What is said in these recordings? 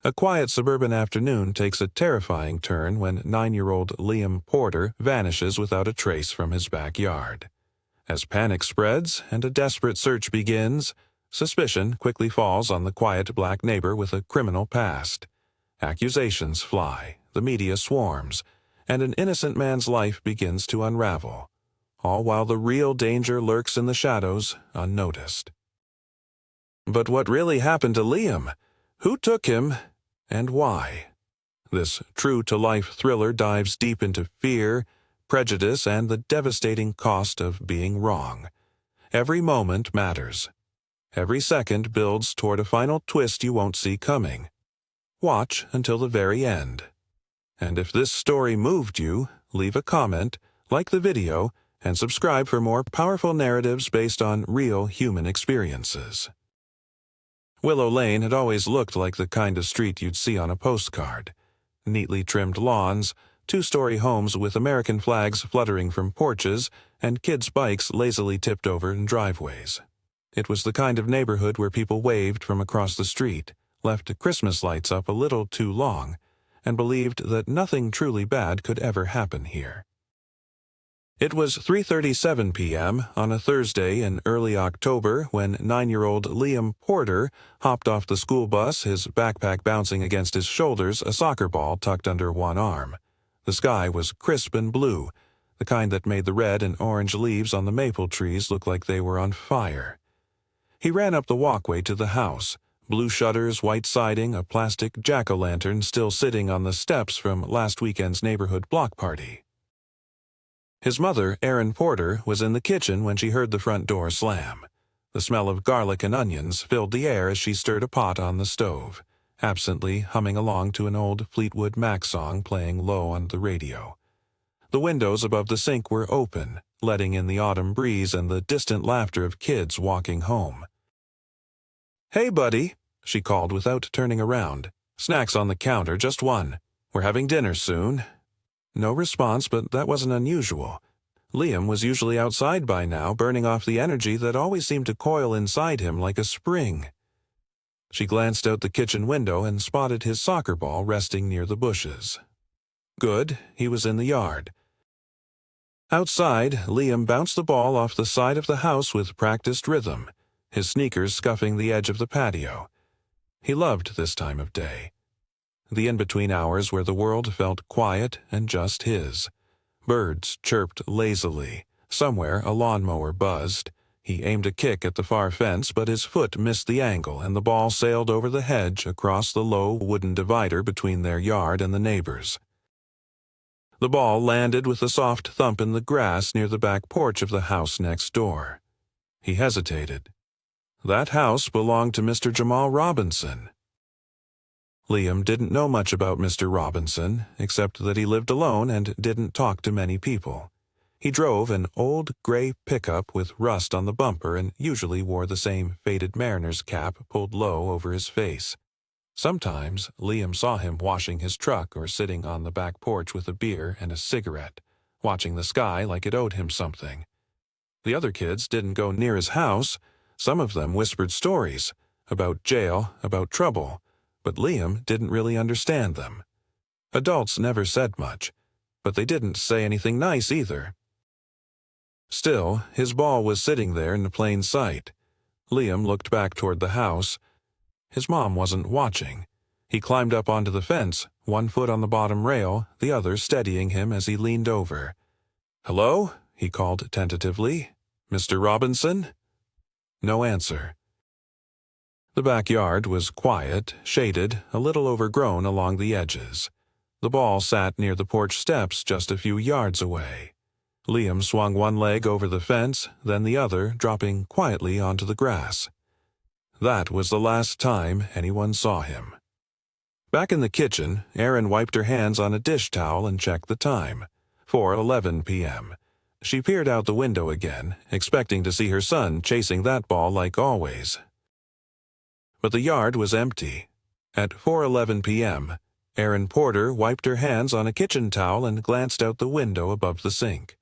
A quiet suburban afternoon takes a terrifying turn when 9-year-old Liam Porter vanishes without a trace from his backyard. As panic spreads and a desperate search begins, suspicion quickly falls on the quiet black neighbor with a criminal past. Accusations fly, the media swarms, and an innocent man's life begins to unravel, all while the real danger lurks in the shadows, unnoticed. But what really happened to Liam? Who took him, and why? This true-to-life thriller dives deep into fear, prejudice, and the devastating cost of being wrong. Every moment matters. Every second builds toward a final twist you won't see coming. Watch until the very end. And if this story moved you, leave a comment, like the video, and subscribe for more powerful narratives based on real human experiences. Willow Lane had always looked like the kind of street you'd see on a postcard. Neatly trimmed lawns, two-story homes with American flags fluttering from porches, and kids' bikes lazily tipped over in driveways. It was the kind of neighborhood where people waved from across the street, left Christmas lights up a little too long, and believed that nothing truly bad could ever happen here. It was 3:37 p.m. on a Thursday in early October when 9-year-old Liam Porter hopped off the school bus, his backpack bouncing against his shoulders, a soccer ball tucked under one arm. The sky was crisp and blue, the kind that made the red and orange leaves on the maple trees look like they were on fire. He ran up the walkway to the house, blue shutters, white siding, a plastic jack-o'-lantern still sitting on the steps from last weekend's neighborhood block party. His mother, Erin Porter, was in the kitchen when she heard the front door slam. The smell of garlic and onions filled the air as she stirred a pot on the stove, absently humming along to an old Fleetwood Mac song playing low on the radio. The windows above the sink were open, letting in the autumn breeze and the distant laughter of kids walking home. "Hey, buddy," she called without turning around. "Snacks on the counter, just one. We're having dinner soon." No response, but that wasn't unusual. Liam was usually outside by now, burning off the energy that always seemed to coil inside him like a spring. She glanced out the kitchen window and spotted his soccer ball resting near the bushes. Good, he was in the yard. Outside, Liam bounced the ball off the side of the house with practiced rhythm, his sneakers scuffing the edge of the patio. He loved this time of day. The in-between hours where the world felt quiet and just his. Birds chirped lazily. Somewhere a lawnmower buzzed. He aimed a kick at the far fence, but his foot missed the angle and the ball sailed over the hedge across the low wooden divider between their yard and the neighbors'. The ball landed with a soft thump in the grass near the back porch of the house next door. He hesitated. That house belonged to Mr. Jamal Robinson. Liam didn't know much about Mr. Robinson, except that he lived alone and didn't talk to many people. He drove an old gray pickup with rust on the bumper and usually wore the same faded mariner's cap pulled low over his face. Sometimes Liam saw him washing his truck or sitting on the back porch with a beer and a cigarette, watching the sky like it owed him something. The other kids didn't go near his house. Some of them whispered stories about jail, about trouble, but Liam didn't really understand them. Adults never said much, but they didn't say anything nice either. Still, his ball was sitting there in plain sight. Liam looked back toward the house. His mom wasn't watching. He climbed up onto the fence, one foot on the bottom rail, the other steadying him as he leaned over. "Hello?" he called tentatively. "Mr. Robinson?" No answer. The backyard was quiet, shaded, a little overgrown along the edges. The ball sat near the porch steps just a few yards away. Liam swung one leg over the fence, then the other, dropping quietly onto the grass. That was the last time anyone saw him. Back in the kitchen, Erin wiped her hands on a dish towel and checked the time. 4:11 p.m. She peered out the window again, expecting to see her son chasing that ball like always. But the yard was empty. At 4:11 p.m., Erin Porter wiped her hands on a kitchen towel and glanced out the window above the sink.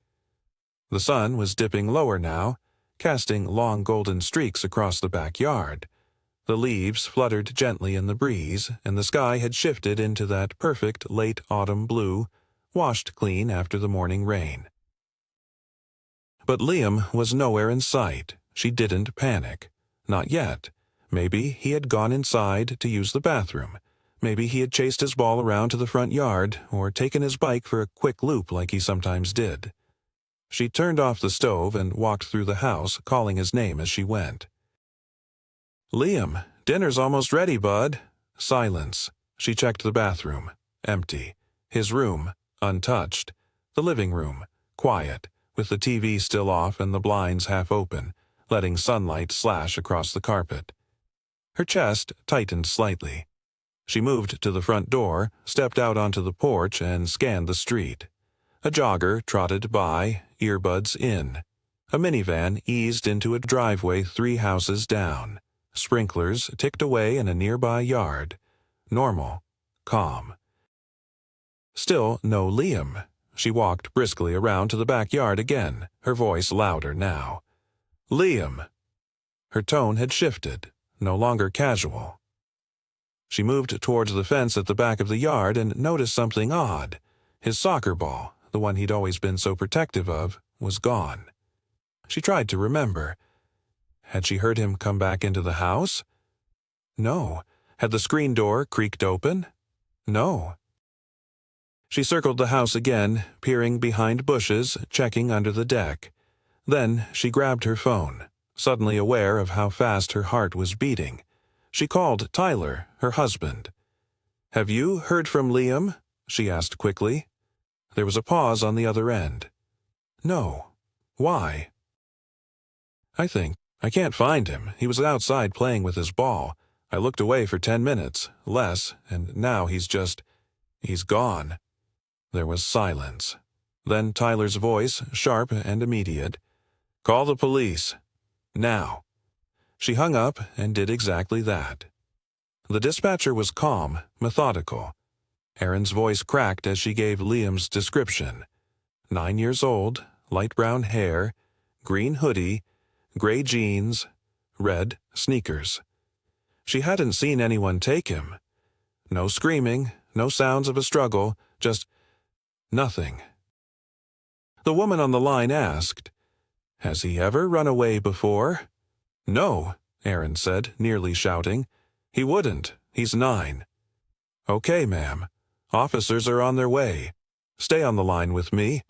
The sun was dipping lower now, casting long golden streaks across the backyard. The leaves fluttered gently in the breeze, and the sky had shifted into that perfect late autumn blue, washed clean after the morning rain. But Liam was nowhere in sight. She didn't panic. Not yet. Maybe he had gone inside to use the bathroom. Maybe he had chased his ball around to the front yard, or taken his bike for a quick loop like he sometimes did. She turned off the stove and walked through the house, calling his name as she went. "Liam, dinner's almost ready, bud." Silence. She checked the bathroom. Empty. His room. Untouched. The living room. Quiet, with the TV still off and the blinds half open, letting sunlight slash across the carpet. Her chest tightened slightly. She moved to the front door, stepped out onto the porch, and scanned the street. A jogger trotted by, earbuds in. A minivan eased into a driveway 3 houses down. Sprinklers ticked away in a nearby yard. Normal. Calm. Still no Liam. She walked briskly around to the backyard again, her voice louder now. "Liam." Her tone had shifted, no longer casual. She moved towards the fence at the back of the yard and noticed something odd. His soccer ball, the one he'd always been so protective of, was gone. She tried to remember. Had she heard him come back into the house? No. Had the screen door creaked open? No. She circled the house again, peering behind bushes, checking under the deck. Then she grabbed her phone, suddenly aware of how fast her heart was beating. She called Tyler, her husband. "Have you heard from Liam?" she asked quickly. There was a pause on the other end. "No. Why?" I can't find him. He was outside playing with his ball. I looked away for 10 minutes, less, and now he's gone." There was silence. Then Tyler's voice, sharp and immediate. "Call the police. Now." She hung up and did exactly that. The dispatcher was calm, methodical. Erin's voice cracked as she gave Liam's description. 9 years old, light brown hair, green hoodie, gray jeans, red sneakers. She hadn't seen anyone take him. No screaming, no sounds of a struggle, just nothing. The woman on the line asked, "Has he ever run away before?" "No," Erin said, nearly shouting. "He wouldn't. He's 9. "Okay, ma'am. Officers are on their way. Stay on the line with me."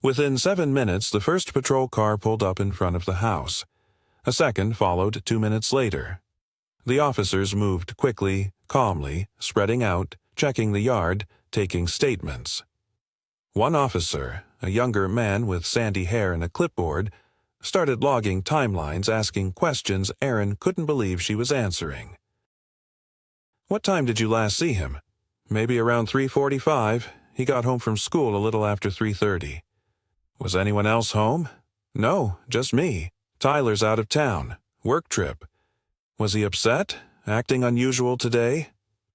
Within 7 minutes, the first patrol car pulled up in front of the house. A second followed 2 minutes later. The officers moved quickly, calmly, spreading out, checking the yard, taking statements. One officer, a younger man with sandy hair and a clipboard, started logging timelines, asking questions Erin couldn't believe she was answering. "What time did you last see him?" "Maybe around 3:45. He got home from school a little after 3:30. "Was anyone else home?" "No, just me. Tyler's out of town. Work trip." "Was he upset? Acting unusual today?"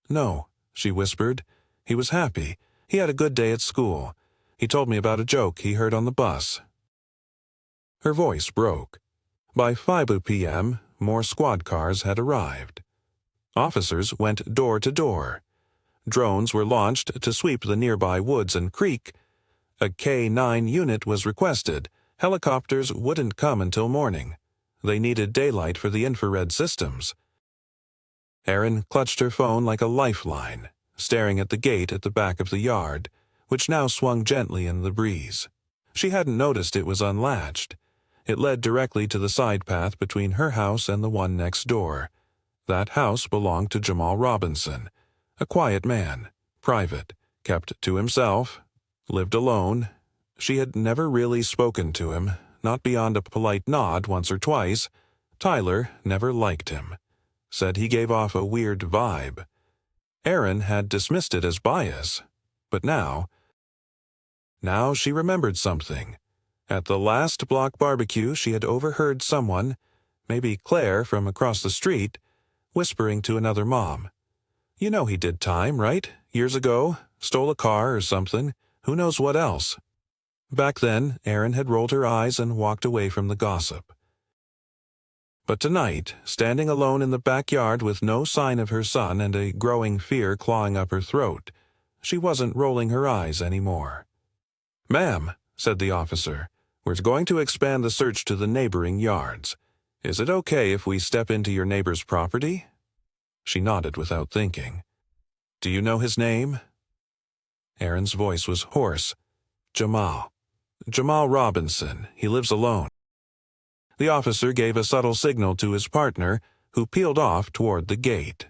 "No," she whispered. "He was happy. He had a good day at school. He told me about a joke he heard on the bus." Her voice broke. By 5 p.m., more squad cars had arrived. Officers went door to door. Drones were launched to sweep the nearby woods and creek. A K-9 unit was requested. Helicopters wouldn't come until morning. They needed daylight for the infrared systems. Erin clutched her phone like a lifeline, staring at the gate at the back of the yard, which now swung gently in the breeze. She hadn't noticed it was unlatched. It led directly to the side path between her house and the one next door. That house belonged to Jamal Robinson, a quiet man, private, kept to himself, lived alone. She had never really spoken to him, not beyond a polite nod once or twice. Tyler never liked him. Said he gave off a weird vibe. Erin had dismissed it as bias. But now she remembered something. At the last block barbecue, she had overheard someone, maybe Claire from across the street, whispering to another mom. "You know he did time, right? Years ago, stole a car or something. Who knows what else?" Back then, Erin had rolled her eyes and walked away from the gossip. But tonight, standing alone in the backyard with no sign of her son and a growing fear clawing up her throat, she wasn't rolling her eyes anymore. "Ma'am," said the officer, "we're going to expand the search to the neighboring yards. Is it okay if we step into your neighbor's property?" She nodded without thinking. "Do you know his name?" Aaron's voice was hoarse. "Jamal. Jamal Robinson. He lives alone." The officer gave a subtle signal to his partner, who peeled off toward the gate.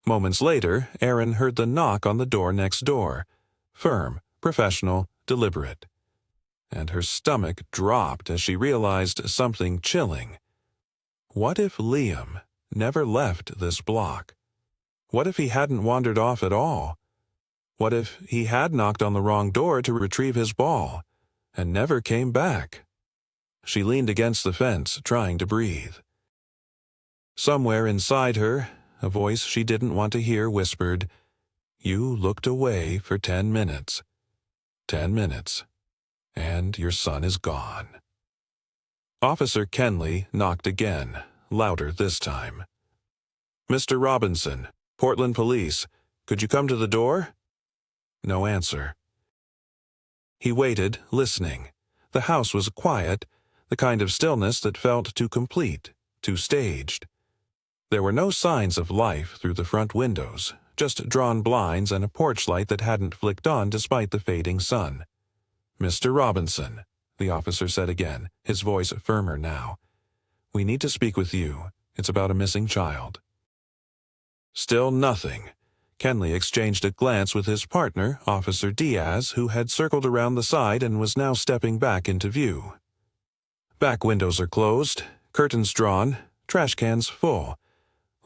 Moments later, Aaron heard the knock on the door next door. Firm, professional, deliberate. And her stomach dropped as she realized something chilling. What if Liam never left this block? What if he hadn't wandered off at all? What if he had knocked on the wrong door to retrieve his ball and never came back? She leaned against the fence, trying to breathe. Somewhere inside her, a voice she didn't want to hear whispered, "You looked away for 10 minutes. 10 minutes. And your son is gone." Officer Kenley knocked again, louder this time. "Mr. Robinson, Portland Police, could you come to the door?" No answer. He waited, listening. The house was quiet, the kind of stillness that felt too complete, too staged. There were no signs of life through the front windows, just drawn blinds and a porch light that hadn't flicked on despite the fading sun. "Mr. Robinson," the officer said again, his voice firmer now. "We need to speak with you. It's about a missing child." Still nothing. Kenley exchanged a glance with his partner, Officer Diaz, who had circled around the side and was now stepping back into view. "Back windows are closed, curtains drawn, trash cans full.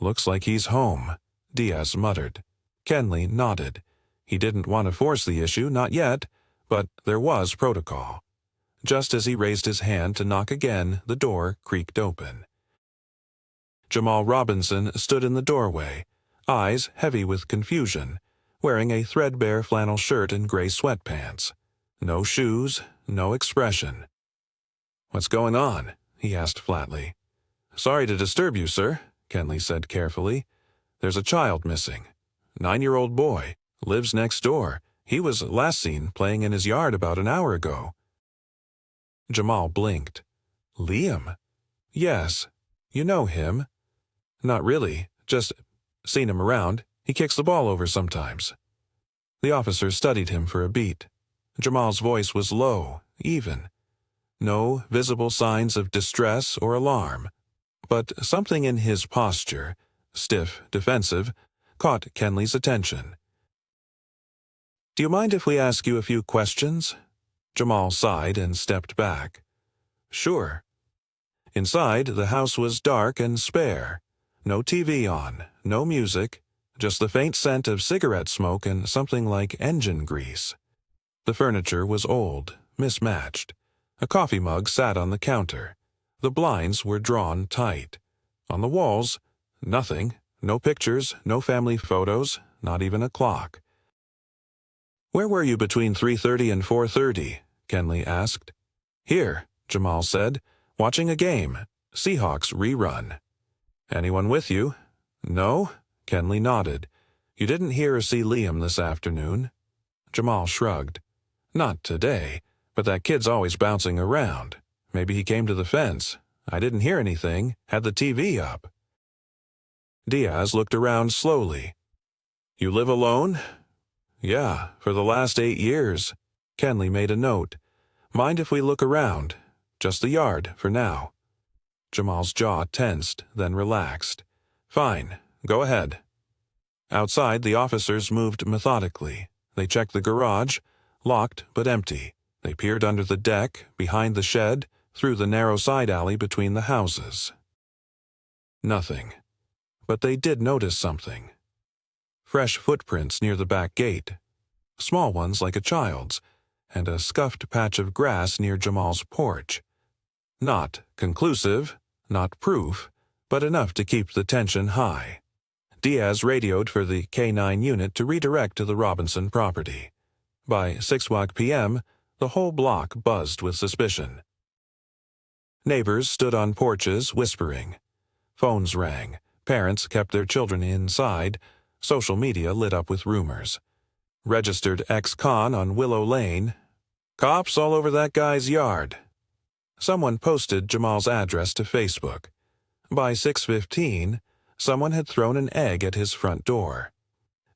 Looks like he's home," Diaz muttered. Kenley nodded. He didn't want to force the issue, not yet, but there was protocol. Just as he raised his hand to knock again, the door creaked open. Jamal Robinson stood in the doorway, eyes heavy with confusion, wearing a threadbare flannel shirt and gray sweatpants. No shoes, no expression. "What's going on?" he asked flatly. "Sorry to disturb you, sir," Kenley said carefully. "There's a child missing. 9-year-old boy. Lives next door. He was last seen playing in his yard about an hour ago." Jamal blinked. "Liam?" "Yes. You know him?" "Not really. Just seen him around. He kicks the ball over sometimes." The officer studied him for a beat. Jamal's voice was low, even. No visible signs of distress or alarm. But something in his posture, stiff, defensive, caught Kenley's attention. "Do you mind if we ask you a few questions?" Jamal sighed and stepped back. "Sure." Inside, the house was dark and spare. No TV on, no music, just the faint scent of cigarette smoke and something like engine grease. The furniture was old, mismatched. A coffee mug sat on the counter. The blinds were drawn tight. On the walls, nothing, no pictures, no family photos, not even a clock. "Where were you between 3:30 and 4:30? Kenley asked. "Here," Jamal said, "watching a game. Seahawks rerun." "Anyone with you?" "No?" Kenley nodded. "You didn't hear or see Liam this afternoon?" Jamal shrugged. "Not today, but that kid's always bouncing around. Maybe he came to the fence. I didn't hear anything, had the TV up." Diaz looked around slowly. "You live alone?" "Yeah, for the last 8 years. Kenley made a note. "Mind if we look around? Just the yard, for now." Jamal's jaw tensed, then relaxed. "Fine, go ahead." Outside, the officers moved methodically. They checked the garage, locked but empty. They peered under the deck, behind the shed, through the narrow side alley between the houses. Nothing. But they did notice something. Fresh footprints near the back gate. Small ones like a child's, and a scuffed patch of grass near Jamal's porch. Not conclusive, not proof, but enough to keep the tension high. Diaz radioed for the K-9 unit to redirect to the Robinson property. By 6 p.m., the whole block buzzed with suspicion. Neighbors stood on porches, whispering. Phones rang. Parents kept their children inside. Social media lit up with rumors. Registered ex-con on Willow Lane. Cops all over that guy's yard. Someone posted Jamal's address to Facebook. By 6:15, someone had thrown an egg at his front door.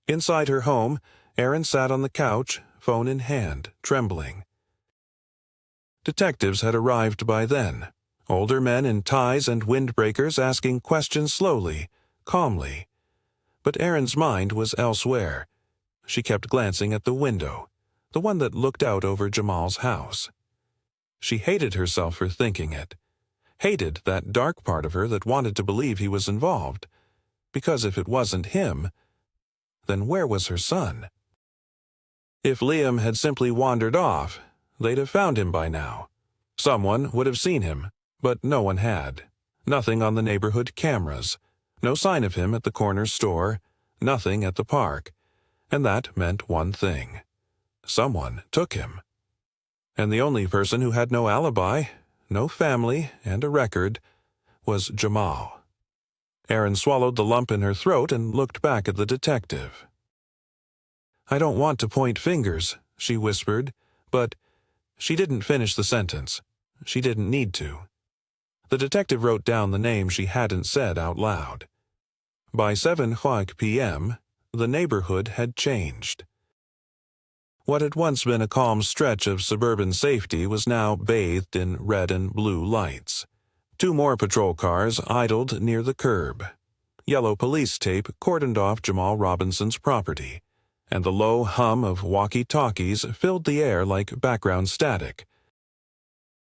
Inside her home, Erin sat on the couch, phone in hand, trembling. Detectives had arrived by then. Older men in ties and windbreakers asking questions slowly, calmly. But Erin's mind was elsewhere. She kept glancing at the window, the one that looked out over Jamal's house. She hated herself for thinking it. Hated that dark part of her that wanted to believe he was involved. Because if it wasn't him, then where was her son? If Liam had simply wandered off, they'd have found him by now. Someone would have seen him, but no one had. Nothing on the neighborhood cameras. No sign of him at the corner store. Nothing at the park. And that meant one thing. Someone took him. And the only person who had no alibi, no family, and a record, was Jamal. Erin swallowed the lump in her throat and looked back at the detective. "I don't want to point fingers," she whispered, but she didn't finish the sentence. She didn't need to. The detective wrote down the name she hadn't said out loud. By 7:00 p.m., the neighborhood had changed. What had once been a calm stretch of suburban safety was now bathed in red and blue lights. 2 more patrol cars idled near the curb. Yellow police tape cordoned off Jamal Robinson's property, and the low hum of walkie-talkies filled the air like background static.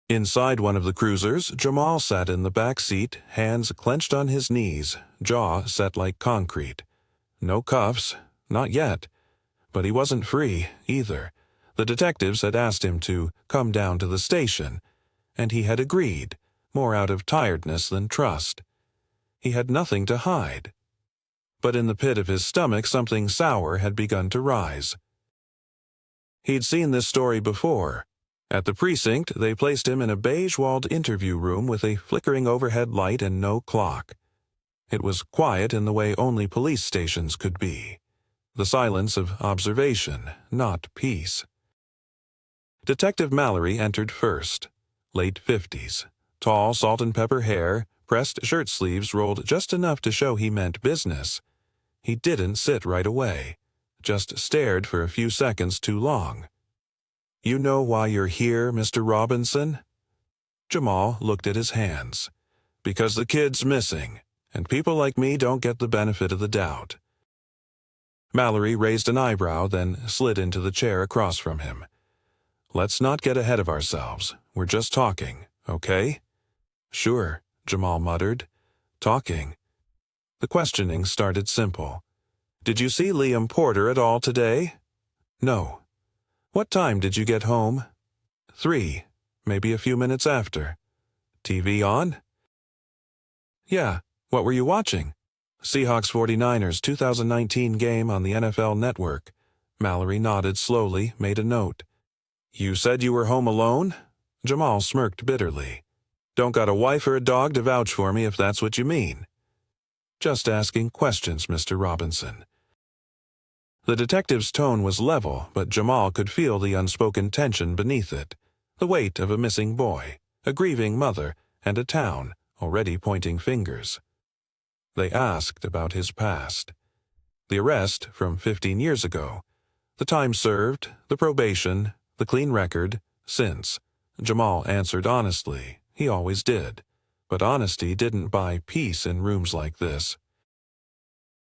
Inside one of the cruisers, Jamal sat in the back seat, hands clenched on his knees, jaw set like concrete. No cuffs, not yet. But he wasn't free, either. The detectives had asked him to come down to the station, and he had agreed, more out of tiredness than trust. He had nothing to hide. But in the pit of his stomach something sour had begun to rise. He'd seen this story before. At the precinct, they placed him in a beige-walled interview room with a flickering overhead light and no clock. It was quiet in the way only police stations could be. The silence of observation, not peace. Detective Mallory entered first. Late 50s. Tall salt-and-pepper hair, pressed shirt sleeves rolled just enough to show he meant business. He didn't sit right away. Just stared for a few seconds too long. "You know why you're here, Mr. Robinson?" Jamal looked at his hands. "Because the kid's missing, and people like me don't get the benefit of the doubt." Mallory raised an eyebrow, then slid into the chair across from him. "Let's not get ahead of ourselves. We're just talking, okay?" "Sure," Jamal muttered. "Talking." The questioning started simple. "Did you see Liam Porter at all today?" "No." "What time did you get home?" 3, maybe a few minutes after. "TV on?" "Yeah. What were you watching?" "Seahawks 49ers 2019 game on the NFL Network." Mallory nodded slowly, made a note. "You said you were home alone?" Jamal smirked bitterly. "Don't got a wife or a dog to vouch for me if that's what you mean." "Just asking questions, Mr. Robinson." The detective's tone was level, but Jamal could feel the unspoken tension beneath it. The weight of a missing boy, a grieving mother, and a town already pointing fingers. They asked about his past. The arrest from 15 years ago. The time served, the probation, the clean record, since. Jamal answered honestly. He always did. But honesty didn't buy peace in rooms like this.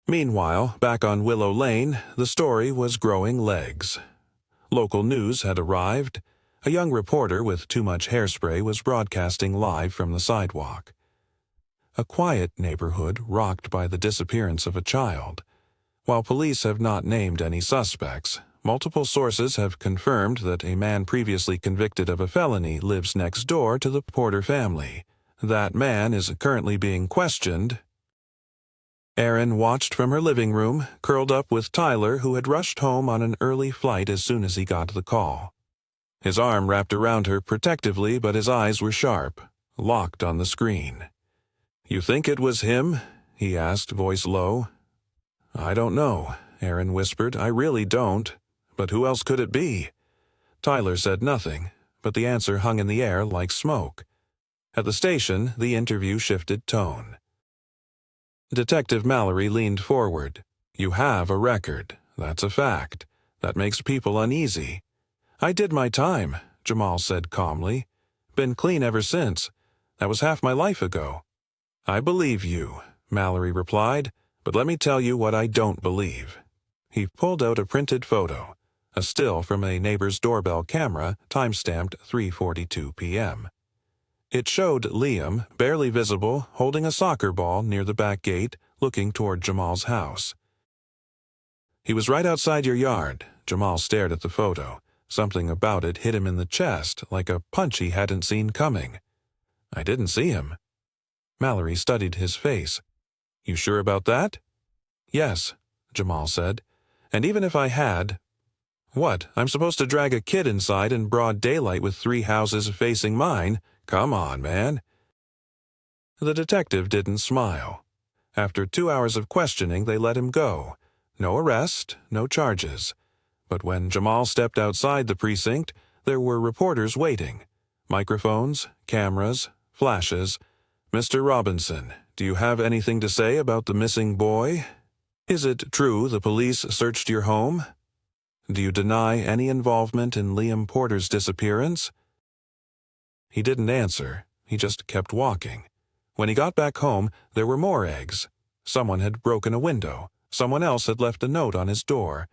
Meanwhile, back on Willow Lane, the story was growing legs. Local news had arrived. A young reporter with too much hairspray was broadcasting live from the sidewalk. A quiet neighborhood rocked by the disappearance of a child. While police have not named any suspects, multiple sources have confirmed that a man previously convicted of a felony lives next door to the Porter family. That man is currently being questioned. Erin watched from her living room, curled up with Tyler, who had rushed home on an early flight as soon as he got the call. His arm wrapped around her protectively, but his eyes were sharp. locked on the screen. "You think it was him?" he asked, voice low. "I don't know," Aaron whispered. "I really don't. But who else could it be?" Tyler said nothing, but the answer hung in the air like smoke. At the station, the interview shifted tone. Detective Mallory leaned forward. "You have a record. That's a fact. That makes people uneasy." "I did my time," Jamal said calmly. "Been clean ever since. That was half my life ago." "I believe you," Mallory replied, "but let me tell you what I don't believe." He pulled out a printed photo, a still from a neighbor's doorbell camera, time-stamped 3:42 p.m. It showed Liam, barely visible, holding a soccer ball near the back gate, looking toward Jamal's house. "He was right outside your yard." Jamal stared at the photo. Something about it hit him in the chest, like a punch he hadn't seen coming. "I didn't see him." Mallory studied his face. "You sure about that?" "Yes," Jamal said. "And even if I had—" "What, I'm supposed to drag a kid inside in broad daylight with 3 houses facing mine? Come on, man." The detective didn't smile. After 2 hours of questioning, they let him go. No arrest, no charges. But when Jamal stepped outside the precinct, there were reporters waiting. Microphones, cameras, flashes. "Mr. Robinson, do you have anything to say about the missing boy? Is it true the police searched your home? Do you deny any involvement in Liam Porter's disappearance?" He didn't answer. He just kept walking. When he got back home, there were more eggs. Someone had broken a window. Someone else had left a note on his door.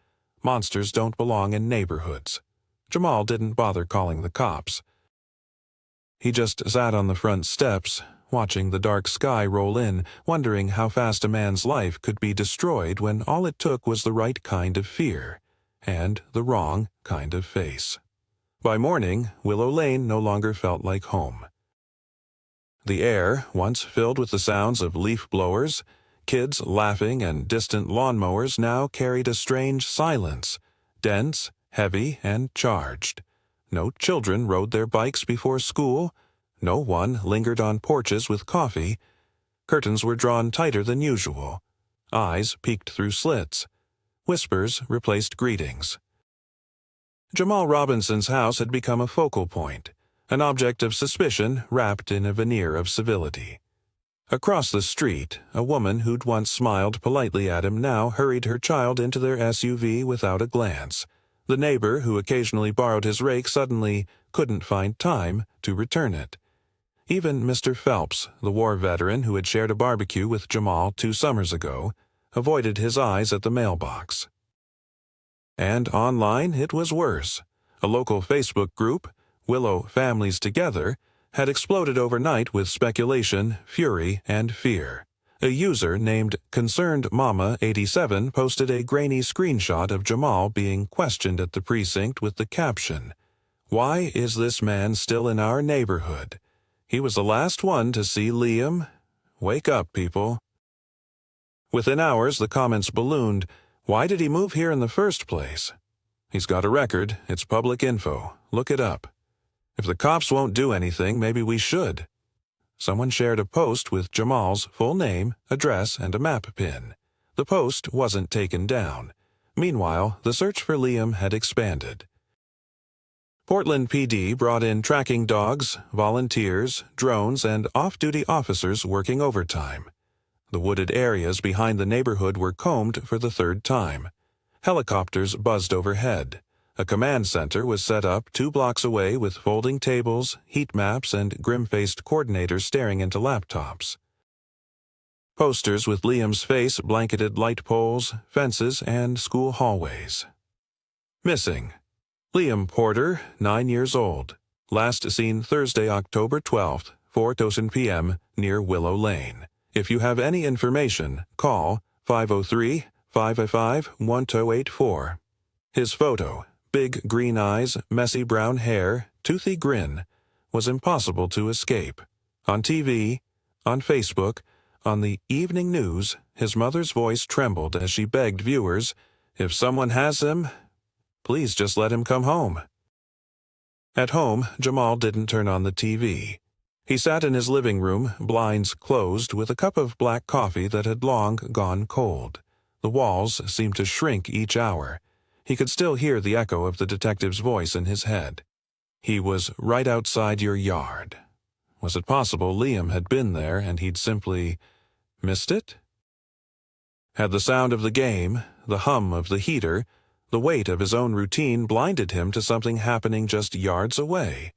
Monsters don't belong in neighborhoods. Jamal didn't bother calling the cops. He just sat on the front steps, watching the dark sky roll in, wondering how fast a man's life could be destroyed when all it took was the right kind of fear, and the wrong kind of face. By morning, Willow Lane no longer felt like home. The air, once filled with the sounds of leaf blowers, kids laughing, and distant lawnmowers, now carried a strange silence, dense, heavy, and charged. No children rode their bikes before school. No one lingered on porches with coffee. Curtains were drawn tighter than usual. Eyes peeked through slits. Whispers replaced greetings. Jamal Robinson's house had become a focal point, an object of suspicion wrapped in a veneer of civility. Across the street, a woman who'd once smiled politely at him now hurried her child into their SUV without a glance. The neighbor who occasionally borrowed his rake suddenly couldn't find time to return it. Even Mr. Phelps, the war veteran who had shared a barbecue with Jamal 2 summers ago, avoided his eyes at the mailbox. And online, it was worse. A local Facebook group, Willow Families Together, had exploded overnight with speculation, fury, and fear. A user named Concerned Mama 87 posted a grainy screenshot of Jamal being questioned at the precinct with the caption, "Why is this man still in our neighborhood? He was the last one to see Liam. Wake up, people." Within hours, the comments ballooned. "Why did he move here in the first place? He's got a record. It's public info. Look it up. If the cops won't do anything, maybe we should." Someone shared a post with Jamal's full name, address, and a map pin. The post wasn't taken down. Meanwhile, the search for Liam had expanded. Portland PD brought in tracking dogs, volunteers, drones, and off-duty officers working overtime. The wooded areas behind the neighborhood were combed for the 3rd time. Helicopters buzzed overhead. A command center was set up 2 blocks away with folding tables, heat maps, and grim-faced coordinators staring into laptops. Posters with Liam's face blanketed light poles, fences, and school hallways. Missing. Liam Porter, 9 years old. Last seen Thursday, October 12th, 4:00 p.m., near Willow Lane. If you have any information, call 503-555-1284. His photo, big green eyes, messy brown hair, toothy grin, was impossible to escape. On TV, on Facebook, on the evening news, his mother's voice trembled as she begged viewers, "If someone has him, please just let him come home." At home, Jamal didn't turn on the TV. He sat in his living room, blinds closed, with a cup of black coffee that had long gone cold. The walls seemed to shrink each hour. He could still hear the echo of the detective's voice in his head. He was right outside your yard. Was it possible Liam had been there and he'd simply missed it? Had the sound of the game, the hum of the heater, the weight of his own routine blinded him to something happening just yards away?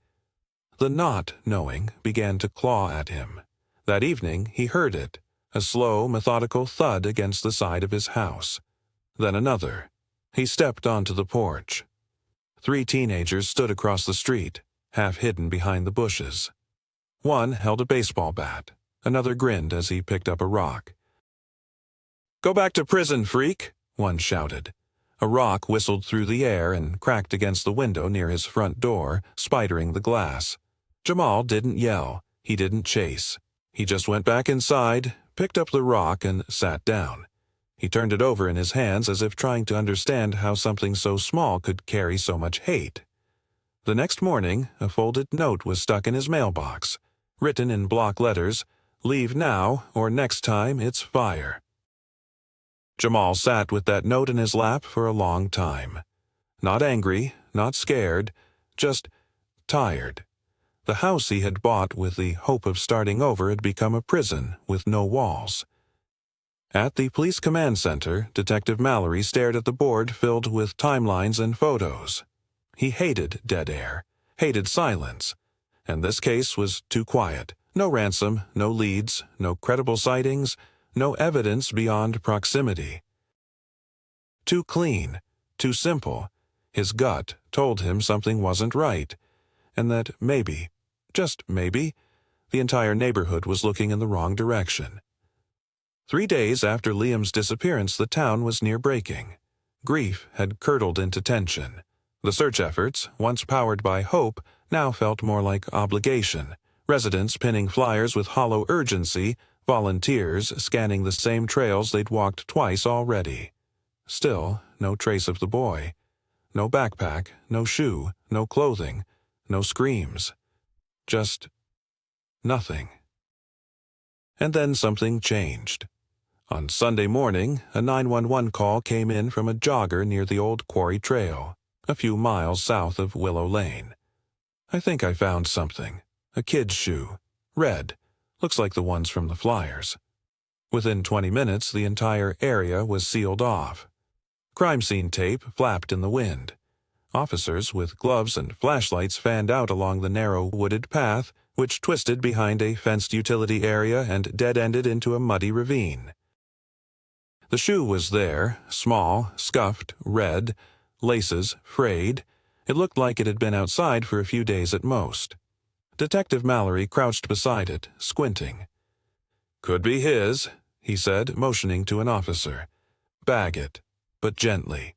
The not knowing began to claw at him. That evening he heard it, a slow, methodical thud against the side of his house. Then another. He stepped onto the porch. 3 teenagers stood across the street, half hidden behind the bushes. One held a baseball bat. Another grinned as he picked up a rock. "Go back to prison, freak!" one shouted. A rock whistled through the air and cracked against the window near his front door, spidering the glass. Jamal didn't yell. He didn't chase. He just went back inside, picked up the rock, and sat down. He turned it over in his hands as if trying to understand how something so small could carry so much hate. The next morning, a folded note was stuck in his mailbox. Written in block letters, "Leave now, or next time it's fire." Jamal sat with that note in his lap for a long time. Not angry, not scared, just tired. The house he had bought with the hope of starting over had become a prison with no walls. At the police command center, Detective Mallory stared at the board filled with timelines and photos. He hated dead air, hated silence. And this case was too quiet. No ransom, no leads, no credible sightings, no evidence beyond proximity. Too clean, too simple. His gut told him something wasn't right, and that maybe, just maybe, the entire neighborhood was looking in the wrong direction. 3 days after Liam's disappearance, the town was near breaking. Grief had curdled into tension. The search efforts, once powered by hope, now felt more like obligation. Residents pinning flyers with hollow urgency, volunteers scanning the same trails they'd walked twice already. Still, no trace of the boy. No backpack, no shoe, no clothing, no screams. Just nothing. And then something changed. On Sunday morning, a 911 call came in from a jogger near the old quarry trail, a few miles south of Willow Lane. "I think I found something. A kid's shoe. Red. Looks like the ones from the flyers." Within 20 minutes, the entire area was sealed off. Crime scene tape flapped in the wind. Officers with gloves and flashlights fanned out along the narrow wooded path, which twisted behind a fenced utility area and dead-ended into a muddy ravine. The shoe was there, small, scuffed, red, laces frayed. It looked like it had been outside for a few days at most. Detective Mallory crouched beside it, squinting. "Could be his," he said, motioning to an officer. "Bag it, but gently."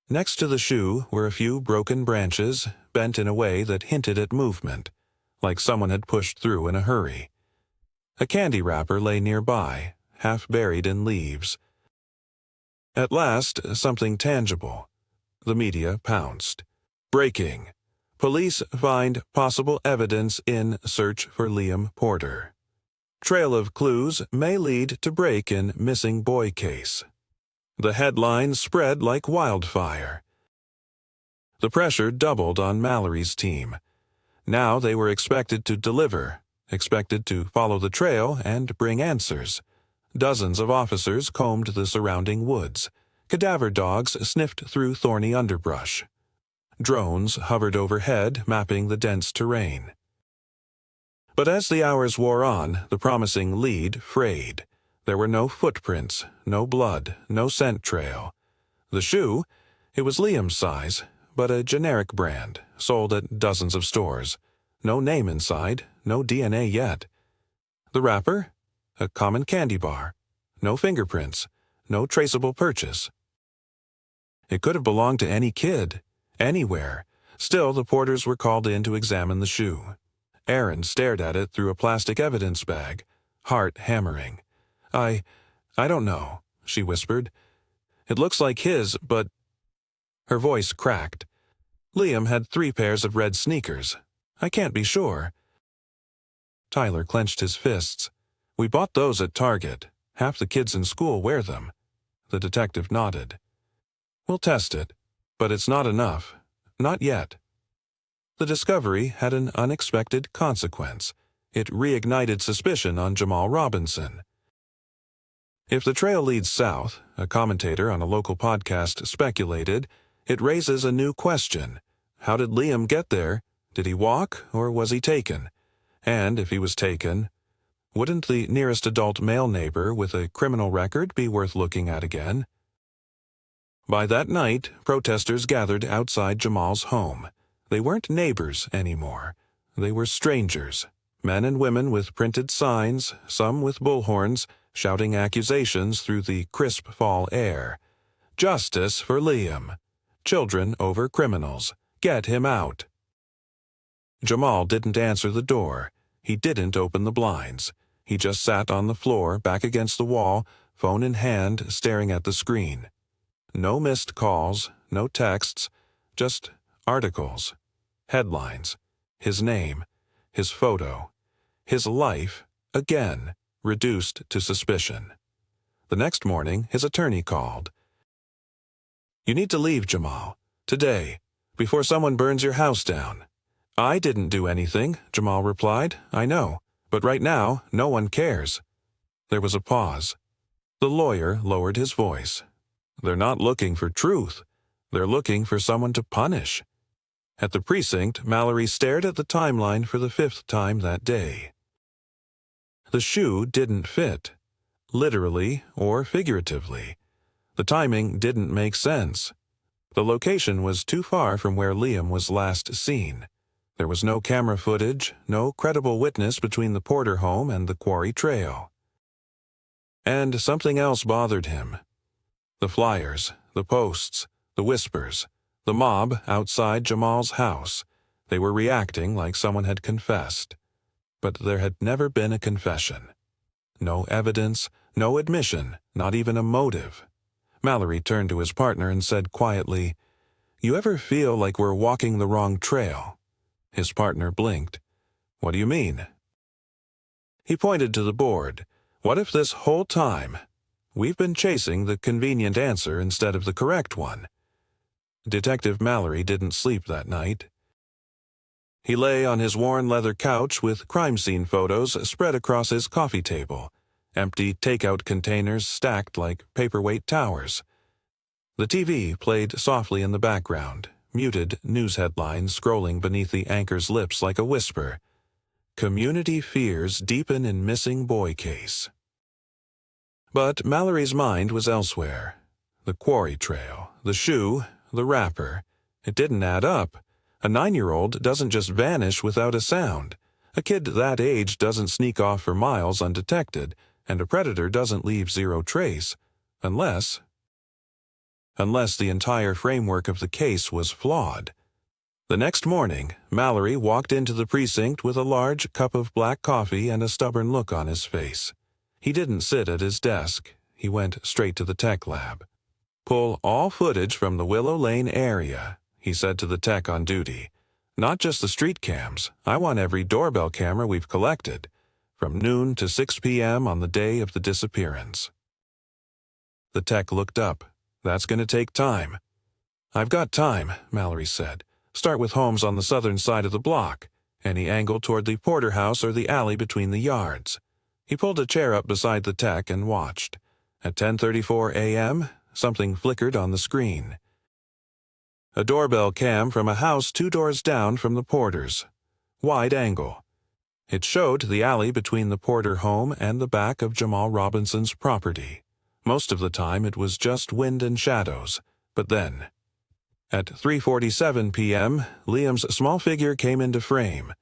Next to the shoe were a few broken branches, bent in a way that hinted at movement, like someone had pushed through in a hurry. A candy wrapper lay nearby, half buried in leaves. At last, something tangible. The media pounced. Breaking. Police find possible evidence in search for Liam Porter. Trail of clues may lead to break in missing boy case. The headline spread like wildfire. The pressure doubled on Mallory's team. Now they were expected to deliver, expected to follow the trail and bring answers. Dozens of officers combed the surrounding woods. Cadaver dogs sniffed through thorny underbrush. Drones hovered overhead, mapping the dense terrain. But as the hours wore on, the promising lead frayed. There were no footprints, no blood, no scent trail. The shoe, it was Liam's size, but a generic brand, sold at dozens of stores. No name inside, no DNA yet. The wrapper? A common candy bar. No fingerprints, no traceable purchase. It could have belonged to any kid, anywhere. Still, the porters were called in to examine the shoe. Erin stared at it through a plastic evidence bag, heart hammering. I don't know," she whispered. "It looks like his, but—" Her voice cracked. "Liam had 3 pairs of red sneakers. I can't be sure." Tyler clenched his fists. "We bought those at Target. Half the kids in school wear them." The detective nodded. "We'll test it, but it's not enough. Not yet." The discovery had an unexpected consequence. It reignited suspicion on Jamal Robinson. If the trail leads south, a commentator on a local podcast speculated, it raises a new question. How did Liam get there? Did he walk, or was he taken? And if he was taken, wouldn't the nearest adult male neighbor with a criminal record be worth looking at again? By that night, protesters gathered outside Jamal's home. They weren't neighbors anymore. They were strangers, men and women with printed signs, some with bullhorns, shouting accusations through the crisp fall air. "Justice for Liam. Children over criminals. Get him out." Jamal didn't answer the door. He didn't open the blinds. He just sat on the floor, back against the wall, phone in hand, staring at the screen. No missed calls, no texts, just articles, headlines, his name, his photo, his life, again, reduced to suspicion. The next morning, his attorney called. "You need to leave, Jamal. Today, before someone burns your house down." "I didn't do anything," Jamal replied. "I know. But right now, no one cares." There was a pause. The lawyer lowered his voice. "They're not looking for truth. They're looking for someone to punish." At the precinct, Mallory stared at the timeline for the 5th time that day. The shoe didn't fit, literally or figuratively. The timing didn't make sense. The location was too far from where Liam was last seen. There was no camera footage, no credible witness between the Porter home and the quarry trail. And something else bothered him. The flyers, the posts, the whispers, the mob outside Jamal's house. They were reacting like someone had confessed. But there had never been a confession. No evidence, no admission, not even a motive. Mallory turned to his partner and said quietly, "You ever feel like we're walking the wrong trail?" His partner blinked. "What do you mean?" He pointed to the board. "What if this whole time we've been chasing the convenient answer instead of the correct one?" Detective Mallory didn't sleep that night. He lay on his worn leather couch with crime scene photos spread across his coffee table, empty takeout containers stacked like paperweight towers. The TV played softly in the background, muted news headlines scrolling beneath the anchor's lips like a whisper. "Community fears deepen in missing boy case." But Mallory's mind was elsewhere. The quarry trail, the shoe, the wrapper. It didn't add up. A 9-year-old doesn't just vanish without a sound. A kid that age doesn't sneak off for miles undetected, and a predator doesn't leave zero trace, unless the entire framework of the case was flawed. The next morning, Mallory walked into the precinct with a large cup of black coffee and a stubborn look on his face. He didn't sit at his desk. He went straight to the tech lab. "Pull all footage from the Willow Lane area," he said to the tech on duty. "Not just the street cams. I want every doorbell camera we've collected, from noon to 6 p.m. on the day of the disappearance." The tech looked up. "That's going to take time." "I've got time," Mallory said. "Start with homes on the southern side of the block. Any angle toward the Porter house or the alley between the yards." He pulled a chair up beside the tech and watched. At 10:34 a.m., something flickered on the screen. A doorbell cam from a house 2 doors down from the Porters. Wide angle. It showed the alley between the Porter home and the back of Jamal Robinson's property. Most of the time it was just wind and shadows, but then, at 3:47 p.m., Liam's small figure came into frame.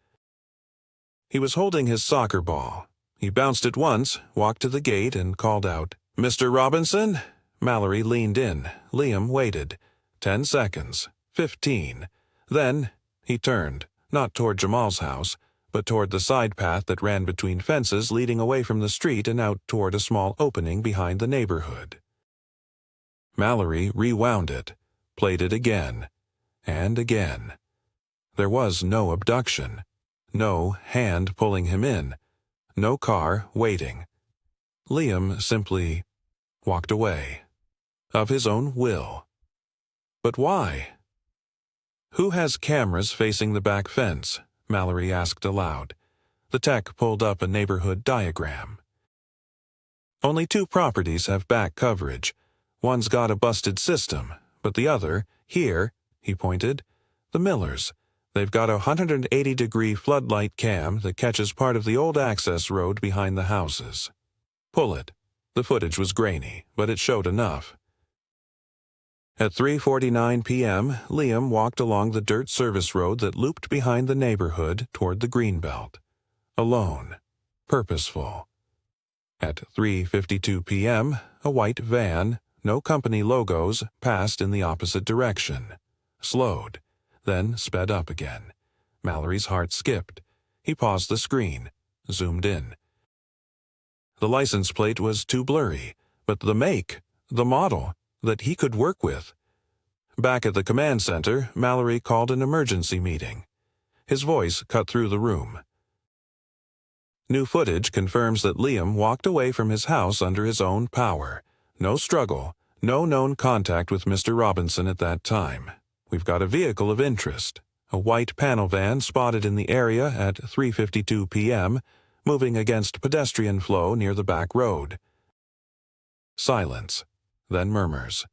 He was holding his soccer ball. He bounced it once, walked to the gate, and called out, "Mr. Robinson?" Mallory leaned in. Liam waited. 10 seconds. 15. Then he turned, not toward Jamal's house, but toward the side path that ran between fences leading away from the street and out toward a small opening behind the neighborhood. Mallory rewound it, played it again, and again. There was no abduction. No hand pulling him in. No car waiting. Liam simply walked away. Of his own will. But why? "Who has cameras facing the back fence?" Mallory asked aloud. The tech pulled up a neighborhood diagram. "Only 2 properties have back coverage. One's got a busted system, but the other, here," he pointed, "the Millers. They've got a 180-degree floodlight cam that catches part of the old access road behind the houses. Pull it." The footage was grainy, but it showed enough. At 3:49 p.m., Liam walked along the dirt service road that looped behind the neighborhood toward the greenbelt. Alone. Purposeful. At 3:52 p.m., a white van, no company logos, passed in the opposite direction. Slowed, then sped up again. Mallory's heart skipped. He paused the screen, zoomed in. The license plate was too blurry, but the make, the model, that he could work with. Back at the command center, Mallory called an emergency meeting. His voice cut through the room. New footage confirms that Liam walked away from his house under his own power. No struggle, no known contact with Mr. Robinson at that time. We've got a vehicle of interest. A white panel van spotted in the area at 3:52 p.m., moving against pedestrian flow near the back road. Silence. Then murmurs.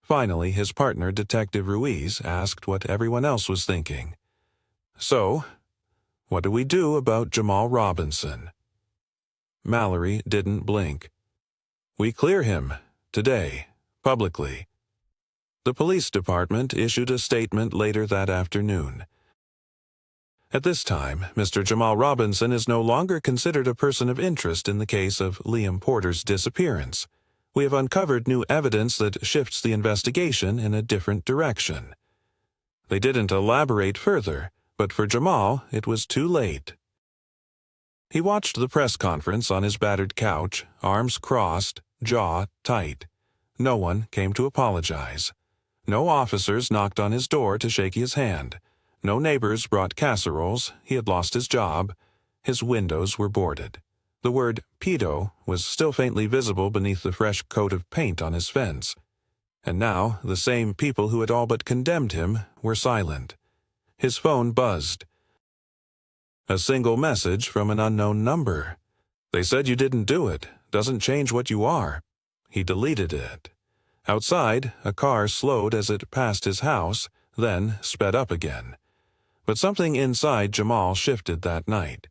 Finally, his partner, Detective Ruiz, asked what everyone else was thinking. "So, what do we do about Jamal Robinson?" Mallory didn't blink. "We clear him. Today. Publicly." The police department issued a statement later that afternoon. "At this time, Mr. Jamal Robinson is no longer considered a person of interest in the case of Liam Porter's disappearance. We have uncovered new evidence that shifts the investigation in a different direction." They didn't elaborate further, but for Jamal, it was too late. He watched the press conference on his battered couch, arms crossed, jaw tight. No one came to apologize. No officers knocked on his door to shake his hand. No neighbors brought casseroles. He had lost his job. His windows were boarded. The word pedo was still faintly visible beneath the fresh coat of paint on his fence. And now the same people who had all but condemned him were silent. His phone buzzed. A single message from an unknown number. "They said you didn't do it. Doesn't change what you are." He deleted it. Outside, a car slowed as it passed his house, then sped up again. But something inside Jamal shifted that night.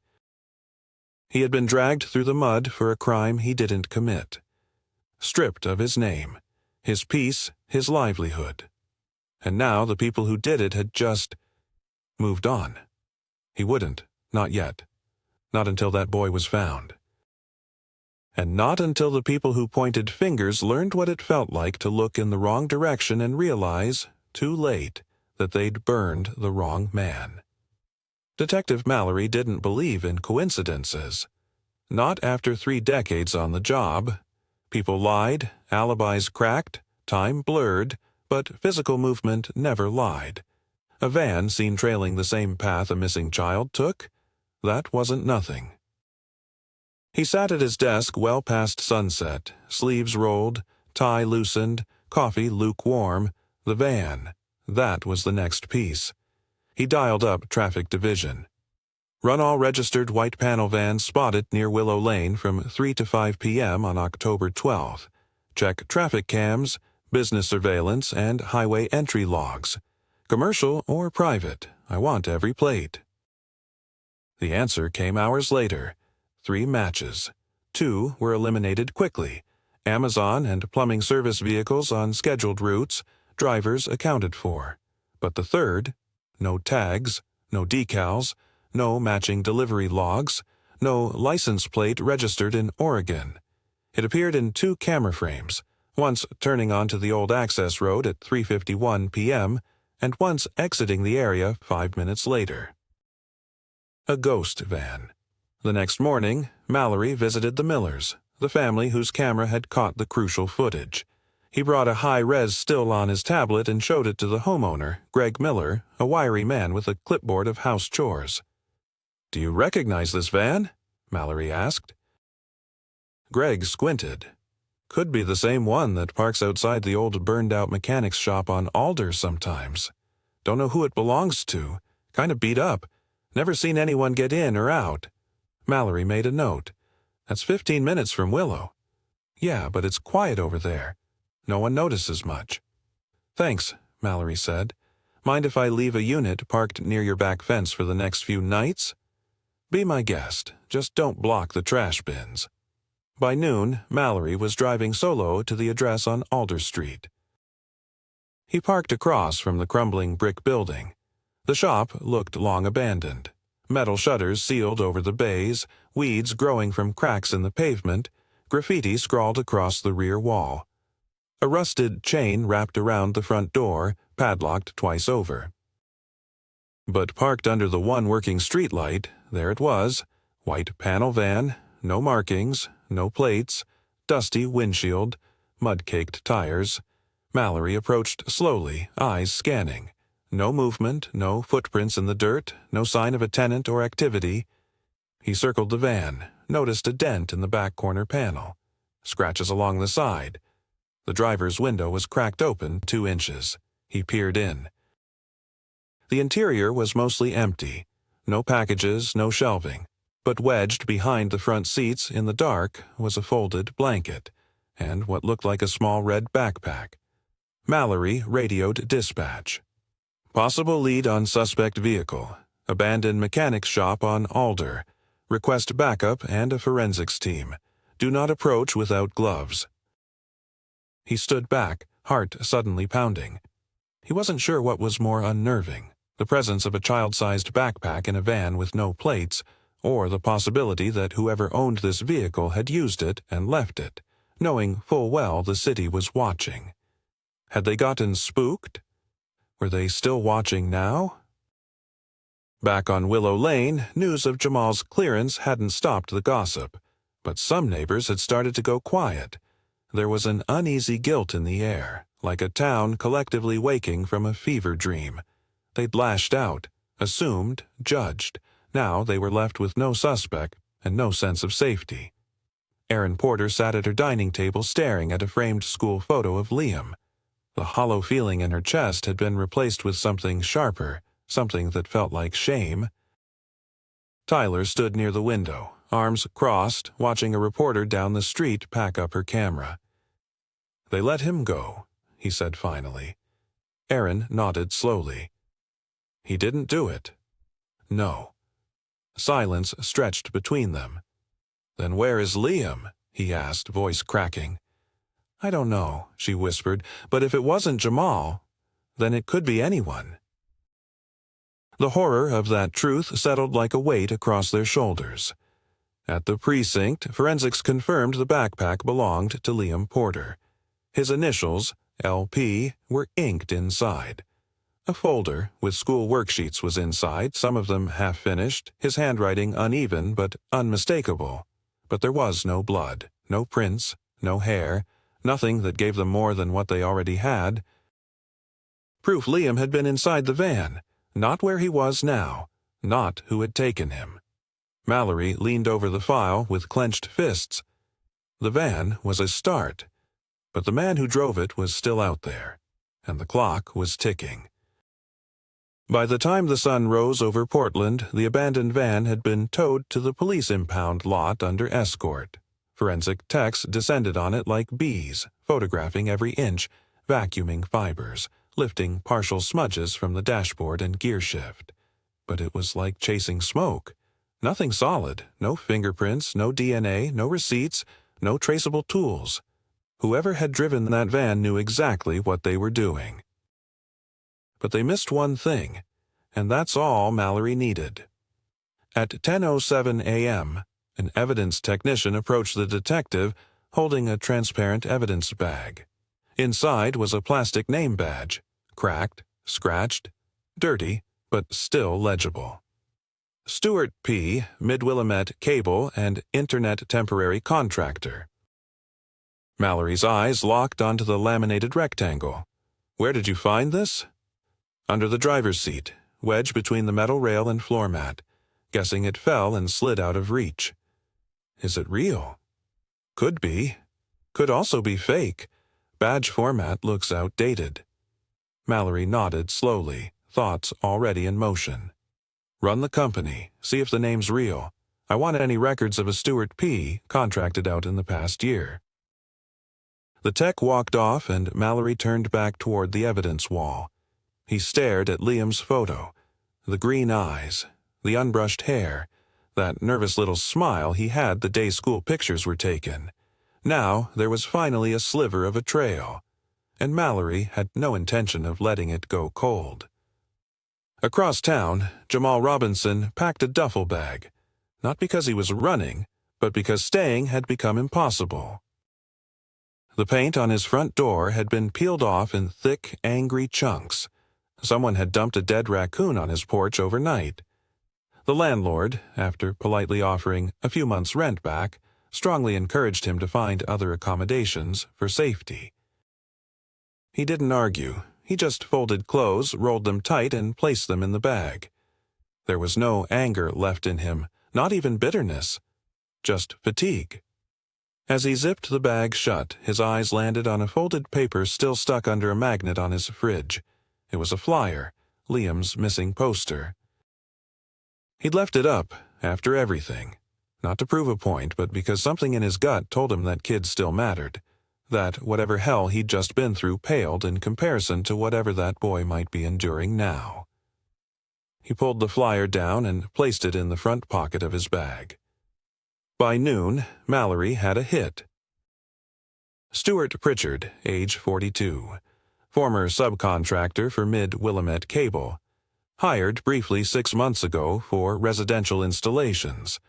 He had been dragged through the mud for a crime he didn't commit. Stripped of his name, his peace, his livelihood. And now the people who did it had just moved on. He wouldn't, not yet. Not until that boy was found. And not until the people who pointed fingers learned what it felt like to look in the wrong direction and realize, too late, that they'd burned the wrong man. Detective Mallory didn't believe in coincidences. Not after 3 decades on the job. People lied, alibis cracked, time blurred, but physical movement never lied. A van seen trailing the same path a missing child took? That wasn't nothing. He sat at his desk well past sunset, sleeves rolled, tie loosened, coffee lukewarm. The van. That was the next piece. He dialed up traffic division. "Run all registered white panel vans spotted near Willow Lane from 3 to 5 p.m. on October 12th. Check traffic cams, business surveillance, and highway entry logs. Commercial or private, I want every plate." The answer came hours later. 3 matches. 2 were eliminated quickly. Amazon and plumbing service vehicles on scheduled routes, drivers accounted for. But the third? No tags, no decals, no matching delivery logs, no license plate registered in Oregon. It appeared in 2 camera frames, once turning onto the old access road at 3:51 p.m. and once exiting the area 5 minutes later. A ghost van. The next morning, Mallory visited the Millers, the family whose camera had caught the crucial footage. He brought a high-res still on his tablet and showed it to the homeowner, Greg Miller, a wiry man with a clipboard of house chores. "Do you recognize this van?" Mallory asked. Greg squinted. "Could be the same one that parks outside the old burned-out mechanics shop on Alder sometimes. Don't know who it belongs to. Kind of beat up. Never seen anyone get in or out." Mallory made a note. "That's 15 minutes from Willow." "Yeah, but it's quiet over there. No one notices much." "Thanks," Mallory said. "Mind if I leave a unit parked near your back fence for the next few nights?" "Be my guest. Just don't block the trash bins." By noon, Mallory was driving solo to the address on Alder Street. He parked across from the crumbling brick building. The shop looked long abandoned. Metal shutters sealed over the bays, weeds growing from cracks in the pavement, graffiti scrawled across the rear wall. A rusted chain wrapped around the front door, padlocked twice over. But parked under the one working streetlight, there it was, white panel van, no markings, no plates, dusty windshield, mud-caked tires. Mallory approached slowly, eyes scanning. No movement, no footprints in the dirt, no sign of a tenant or activity. He circled the van, noticed a dent in the back corner panel. Scratches along the side. The driver's window was cracked open 2 inches. He peered in. The interior was mostly empty. No packages, no shelving. But wedged behind the front seats in the dark was a folded blanket and what looked like a small red backpack. Mallory radioed dispatch. "Possible lead on suspect vehicle. Abandoned mechanics shop on Alder. Request backup and a forensics team. Do not approach without gloves." He stood back, heart suddenly pounding. He wasn't sure what was more unnerving, the presence of a child-sized backpack in a van with no plates, or the possibility that whoever owned this vehicle had used it and left it, knowing full well the city was watching. Had they gotten spooked? Were they still watching now? Back on Willow Lane, news of Jamal's clearance hadn't stopped the gossip, but some neighbors had started to go quiet. There was an uneasy guilt in the air, like a town collectively waking from a fever dream. They'd lashed out, assumed, judged. Now they were left with no suspect and no sense of safety. Erin Porter sat at her dining table staring at a framed school photo of Liam. The hollow feeling in her chest had been replaced with something sharper, something that felt like shame. Tyler stood near the window, arms crossed, watching a reporter down the street pack up her camera. "They let him go," he said finally. Erin nodded slowly. "He didn't do it." "No." Silence stretched between them. "Then where is Liam?" he asked, voice cracking. "I don't know," she whispered, "but if it wasn't Jamal, then it could be anyone." The horror of that truth settled like a weight across their shoulders. At the precinct, forensics confirmed the backpack belonged to Liam Porter. His initials, LP, were inked inside. A folder with school worksheets was inside, some of them half-finished, his handwriting uneven but unmistakable. But there was no blood, no prints, no hair, nothing that gave them more than what they already had. Proof Liam had been inside the van, not where he was now, not who had taken him. Mallory leaned over the file with clenched fists. The van was a start, but the man who drove it was still out there, and the clock was ticking. By the time the sun rose over Portland, the abandoned van had been towed to the police impound lot under escort. Forensic techs descended on it like bees, photographing every inch, vacuuming fibers, lifting partial smudges from the dashboard and gear shift. But it was like chasing smoke. Nothing solid, no fingerprints, no DNA, no receipts, no traceable tools. Whoever had driven that van knew exactly what they were doing. But they missed one thing, and that's all Mallory needed. At 10:07 a.m., an evidence technician approached the detective, holding a transparent evidence bag. Inside was a plastic name badge, cracked, scratched, dirty, but still legible. Stuart P., Mid-Willamette Cable and Internet Temporary Contractor. Mallory's eyes locked onto the laminated rectangle. "Where did you find this?" "Under the driver's seat, wedged between the metal rail and floor mat. guessing it fell and slid out of reach. Is it real? Could be. Could also be fake. Badge format looks outdated. Mallory nodded slowly, thoughts already in motion. Run the company, see if the name's real. I want any records of a Stuart P. contracted out in the past year. The tech walked off and Mallory turned back toward the evidence wall. He stared at Liam's photo. The green eyes, the unbrushed hair, that nervous little smile he had the day school pictures were taken. Now there was finally a sliver of a trail, and Mallory had no intention of letting it go cold. Across town, Jamal Robinson packed a duffel bag, not because he was running, but because staying had become impossible. The paint on his front door had been peeled off in thick, angry chunks. Someone had dumped a dead raccoon on his porch overnight. The landlord, after politely offering a few months' rent back, strongly encouraged him to find other accommodations for safety. He didn't argue. He just folded clothes, rolled them tight, and placed them in the bag. There was no anger left in him, not even bitterness, just fatigue. As he zipped the bag shut, his eyes landed on a folded paper still stuck under a magnet on his fridge. It was a flyer, Liam's missing poster. He'd left it up, after everything. Not to prove a point, but because something in his gut told him that kids still mattered. That whatever hell he'd just been through paled in comparison to whatever that boy might be enduring now. He pulled the flyer down and placed it in the front pocket of his bag. By noon, Mallory had a hit. Stuart Pritchard, age 42. Former subcontractor for Mid-Willamette Cable. Hired briefly 6 months ago for residential installations.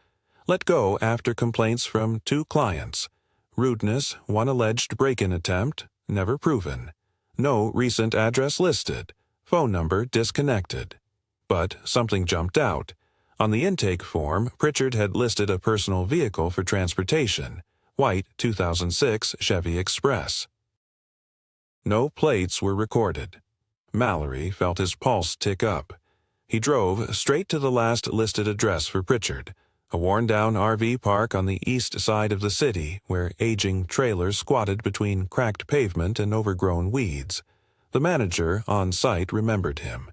Let go after complaints from 2 clients. Rudeness, 1 alleged break-in attempt, never proven. No recent address listed. Phone number disconnected. But something jumped out. On the intake form, Pritchard had listed a personal vehicle for transportation, white 2006 Chevy Express. No plates were recorded. Mallory felt his pulse tick up. He drove straight to the last listed address for Pritchard, a worn-down RV park on the east side of the city where aging trailers squatted between cracked pavement and overgrown weeds. The manager on site remembered him.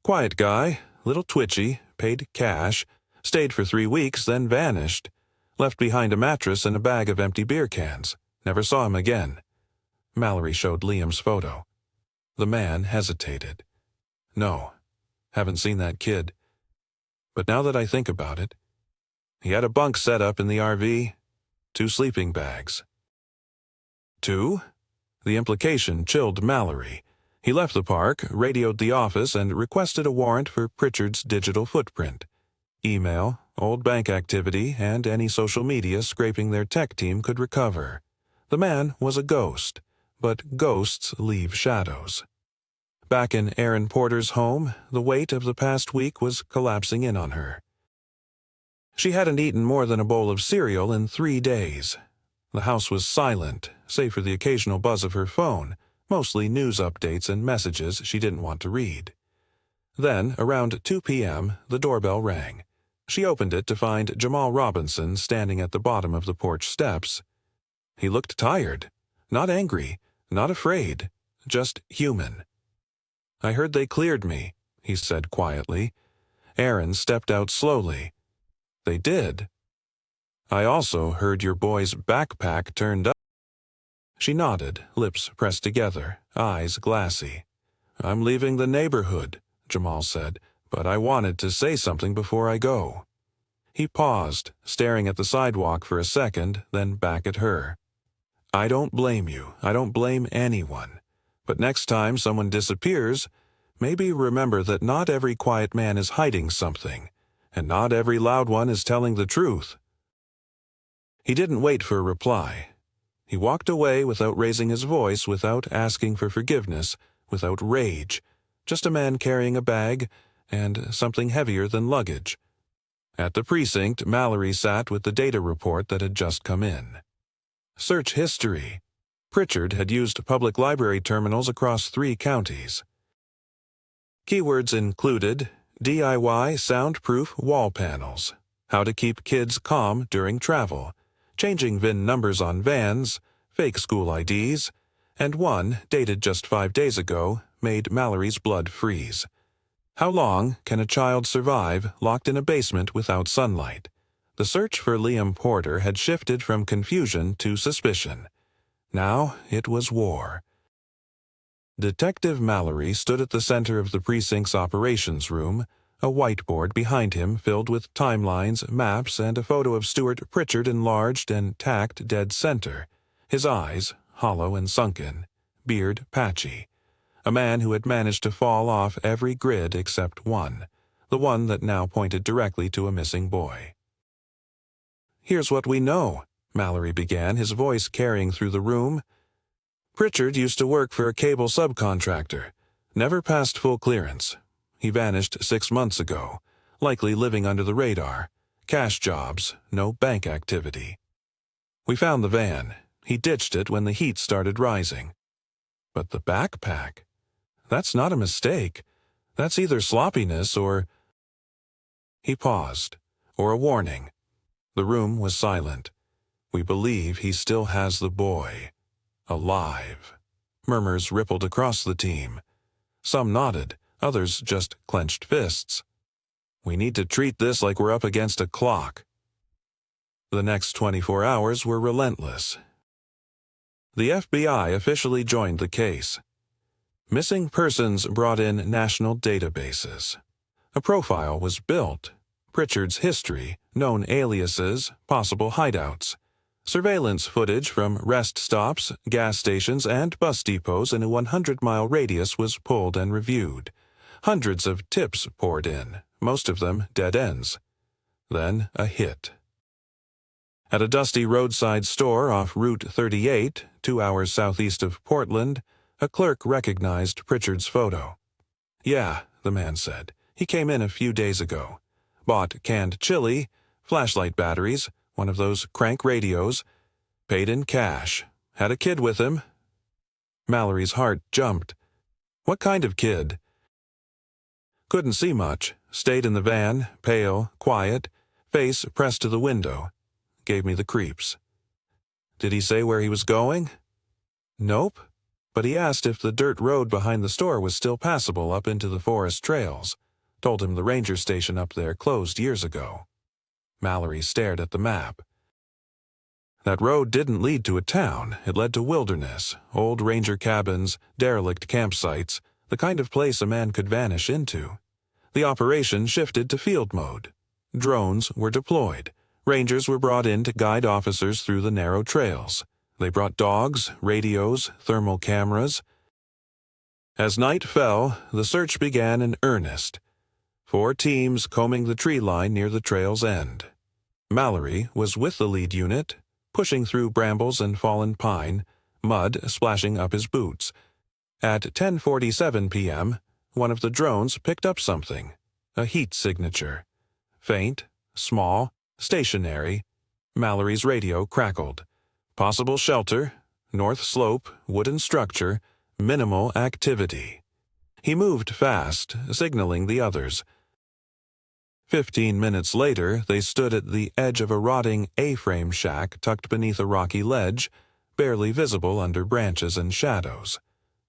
Quiet guy, little twitchy, paid cash, stayed for 3 weeks, then vanished. Left behind a mattress and a bag of empty beer cans. Never saw him again. Mallory showed Liam's photo. The man hesitated. No, haven't seen that kid. But now that I think about it, he had a bunk set up in the RV, 2 sleeping bags. 2? The implication chilled Mallory. He left the park, radioed the office, and requested a warrant for Pritchard's digital footprint. Email, old bank activity, and any social media scraping their tech team could recover. The man was a ghost, but ghosts leave shadows. Back in Aaron Porter's home, the weight of the past week was collapsing in on her. She hadn't eaten more than a bowl of cereal in 3 days. The house was silent, save for the occasional buzz of her phone, mostly news updates and messages she didn't want to read. Then, around 2 p.m., the doorbell rang. She opened it to find Jamal Robinson standing at the bottom of the porch steps. He looked tired, not angry, not afraid, just human. I heard they cleared me, he said quietly. Aaron stepped out slowly. They did. I also heard your boy's backpack turned up. She nodded, lips pressed together, eyes glassy. I'm leaving the neighborhood, Jamal said, but I wanted to say something before I go. He paused, staring at the sidewalk for a second, then back at her. I don't blame you. I don't blame anyone. But next time someone disappears, maybe remember that not every quiet man is hiding something, and not every loud one is telling the truth. He didn't wait for a reply. He walked away without raising his voice, without asking for forgiveness, without rage, just a man carrying a bag and something heavier than luggage. At the precinct, Mallory sat with the data report that had just come in. Search history. Pritchard had used public library terminals across 3 counties. Keywords included DIY soundproof wall panels, how to keep kids calm during travel, changing VIN numbers on vans, fake school IDs, and one, dated just 5 days ago, made Mallory's blood freeze. How long can a child survive locked in a basement without sunlight? The search for Liam Porter had shifted from confusion to suspicion. Now it was war. Detective Mallory stood at the center of the precinct's operations room, a whiteboard behind him filled with timelines, maps, and a photo of Stuart Pritchard enlarged and tacked dead center, his eyes hollow and sunken, beard patchy. A man who had managed to fall off every grid except one, the one that now pointed directly to a missing boy. "Here's what we know," Mallory began, his voice carrying through the room. "Pritchard used to work for a cable subcontractor, never passed full clearance. He vanished 6 months ago, likely living under the radar. Cash jobs, no bank activity. We found the van. He ditched it when the heat started rising. But the backpack? That's not a mistake. That's either sloppiness or—" He paused. "Or a warning." The room was silent. "We believe he still has the boy. Alive." Murmurs rippled across the team. Some nodded, others just clenched fists. "We need to treat this like we're up against a clock." The next 24 hours were relentless. The FBI officially joined the case. Missing persons brought in national databases. A profile was built. Pritchard's history, known aliases, possible hideouts. Surveillance footage from rest stops, gas stations, and bus depots in a 100-mile radius was pulled and reviewed. Hundreds of tips poured in, most of them dead ends. Then a hit. At a dusty roadside store off Route 38, 2 hours southeast of Portland, a clerk recognized Pritchard's photo. "Yeah," the man said. "He came in a few days ago. Bought canned chili, flashlight batteries, one of those crank radios, paid in cash, had a kid with him." Mallory's heart jumped. "What kind of kid?" "Couldn't see much. Stayed in the van, pale, quiet, face pressed to the window. Gave me the creeps." "Did he say where he was going?" "Nope. But he asked if the dirt road behind the store was still passable up into the forest trails. Told him the ranger station up there closed years ago." Mallory stared at the map. That road didn't lead to a town. It led to wilderness, old ranger cabins, derelict campsites, the kind of place a man could vanish into. The operation shifted to field mode. Drones were deployed. Rangers were brought in to guide officers through the narrow trails. They brought dogs, radios, thermal cameras. As night fell, the search began in earnest. 4 teams combing the tree line near the trail's end. Mallory was with the lead unit, pushing through brambles and fallen pine, mud splashing up his boots. At 10:47 p.m., one of the drones picked up something, a heat signature. Faint, small, stationary. Mallory's radio crackled. Possible shelter, north slope, wooden structure, minimal activity. He moved fast, signaling the others. 15 minutes later, they stood at the edge of a rotting A-frame shack tucked beneath a rocky ledge, barely visible under branches and shadows.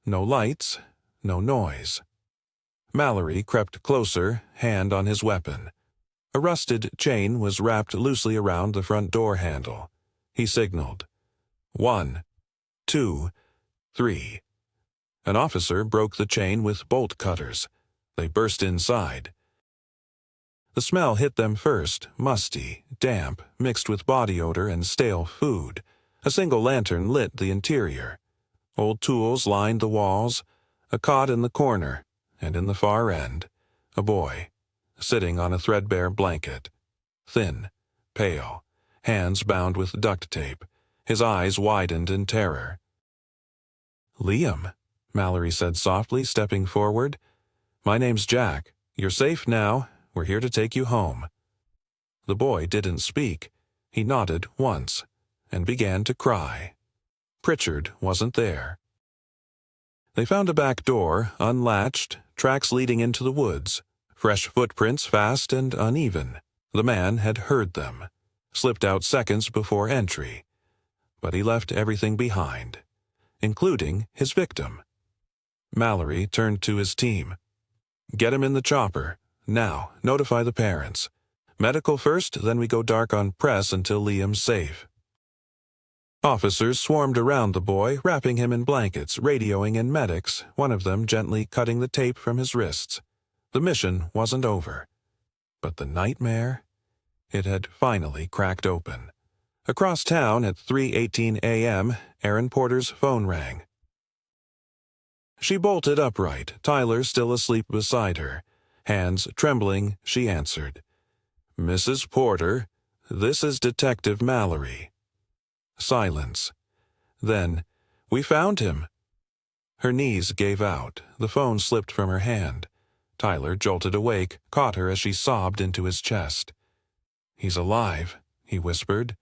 No lights, no noise. Mallory crept closer, hand on his weapon. A rusted chain was wrapped loosely around the front door handle. He signaled. 1, 2, 3. An officer broke the chain with bolt cutters. They burst inside. The smell hit them first, musty, damp, mixed with body odor and stale food. A single lantern lit the interior. Old tools lined the walls, a cot in the corner, and in the far end, a boy, sitting on a threadbare blanket. Thin, pale, hands bound with duct tape, his eyes widened in terror. "Liam," Mallory said softly, stepping forward. "My name's Jack. You're safe now. We're here to take you home." The boy didn't speak. He nodded once, and began to cry. Pritchard wasn't there. They found a back door, unlatched, tracks leading into the woods. Fresh footprints, fast and uneven. The man had heard them, slipped out seconds before entry. But he left everything behind, including his victim. Mallory turned to his team. "Get him in the chopper. Now, notify the parents. Medical first, then we go dark on press until Liam's safe." Officers swarmed around the boy, wrapping him in blankets, radioing in medics, one of them gently cutting the tape from his wrists. The mission wasn't over. But the nightmare? It had finally cracked open. Across town at 3:18 a.m., Erin Porter's phone rang. She bolted upright, Tyler still asleep beside her. Hands trembling, she answered. "Mrs. Porter, this is Detective Mallory." Silence. Then, "We found him." Her knees gave out. The phone slipped from her hand. Tyler jolted awake, caught her as she sobbed into his chest. "He's alive," he whispered.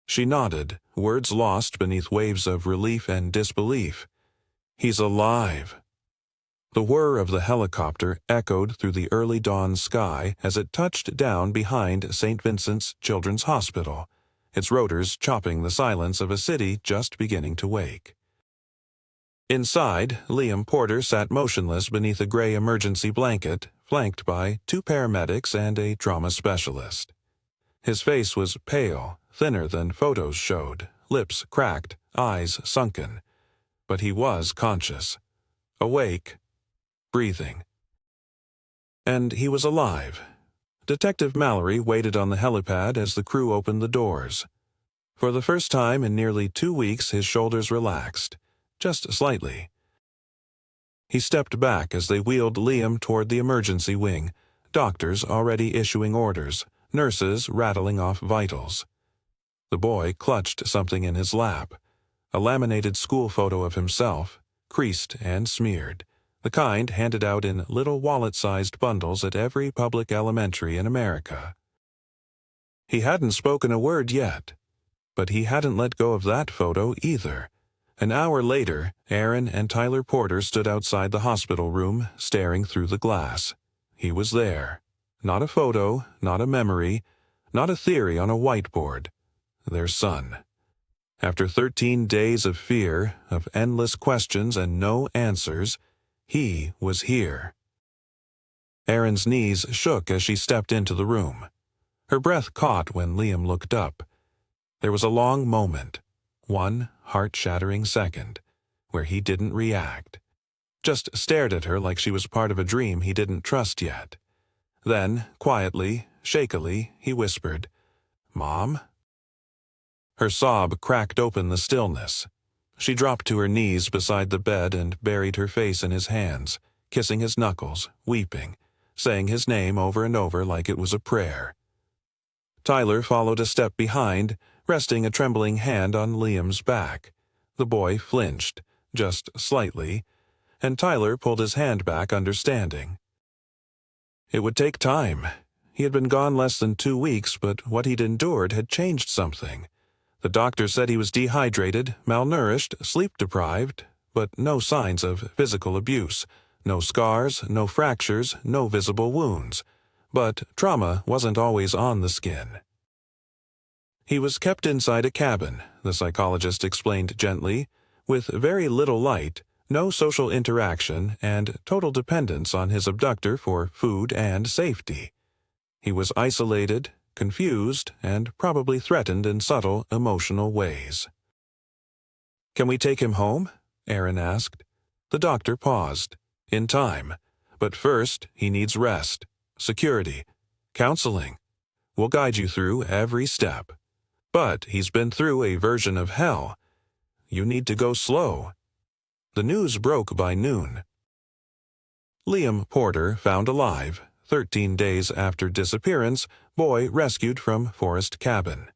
She nodded, words lost beneath waves of relief and disbelief. "He's alive." The whir of the helicopter echoed through the early dawn sky as it touched down behind St. Vincent's Children's Hospital, its rotors chopping the silence of a city just beginning to wake. Inside, Liam Porter sat motionless beneath a gray emergency blanket, flanked by 2 paramedics and a trauma specialist. His face was pale, thinner than photos showed, lips cracked, eyes sunken. But he was conscious, awake, breathing. And he was alive. Detective Mallory waited on the helipad as the crew opened the doors. For the first time in nearly 2 weeks, his shoulders relaxed, just slightly. He stepped back as they wheeled Liam toward the emergency wing, doctors already issuing orders, nurses rattling off vitals. The boy clutched something in his lap, a laminated school photo of himself, creased and smeared, the kind handed out in little wallet-sized bundles at every public elementary in America. He hadn't spoken a word yet, but he hadn't let go of that photo either. An hour later, Erin and Tyler Porter stood outside the hospital room, staring through the glass. He was there. Not a photo, not a memory, not a theory on a whiteboard. Their son. After 13 days of fear, of endless questions and no answers, he was here. Erin's knees shook as she stepped into the room. Her breath caught when Liam looked up. There was a long moment, one heart-shattering second, where he didn't react. Just stared at her like she was part of a dream he didn't trust yet. Then, quietly, shakily, he whispered, "Mom?" Her sob cracked open the stillness. She dropped to her knees beside the bed and buried her face in his hands, kissing his knuckles, weeping, saying his name over and over like it was a prayer. Tyler followed a step behind, resting a trembling hand on Liam's back. The boy flinched, just slightly, and Tyler pulled his hand back, understanding. It would take time. He had been gone less than 2 weeks, but what he'd endured had changed something. The doctor said he was dehydrated, malnourished, sleep-deprived, but no signs of physical abuse, no scars, no fractures, no visible wounds. But trauma wasn't always on the skin. He was kept inside a cabin, the psychologist explained gently, with very little light, no social interaction, and total dependence on his abductor for food and safety. He was isolated, confused, and probably threatened in subtle, emotional ways. "Can we take him home?" Erin asked. The doctor paused. "In time. But first, he needs rest, security, counseling. We'll guide you through every step. But he's been through a version of hell. You need to go slow." The news broke by noon. Liam Porter found alive, 13 days after disappearance, boy rescued from forest cabin.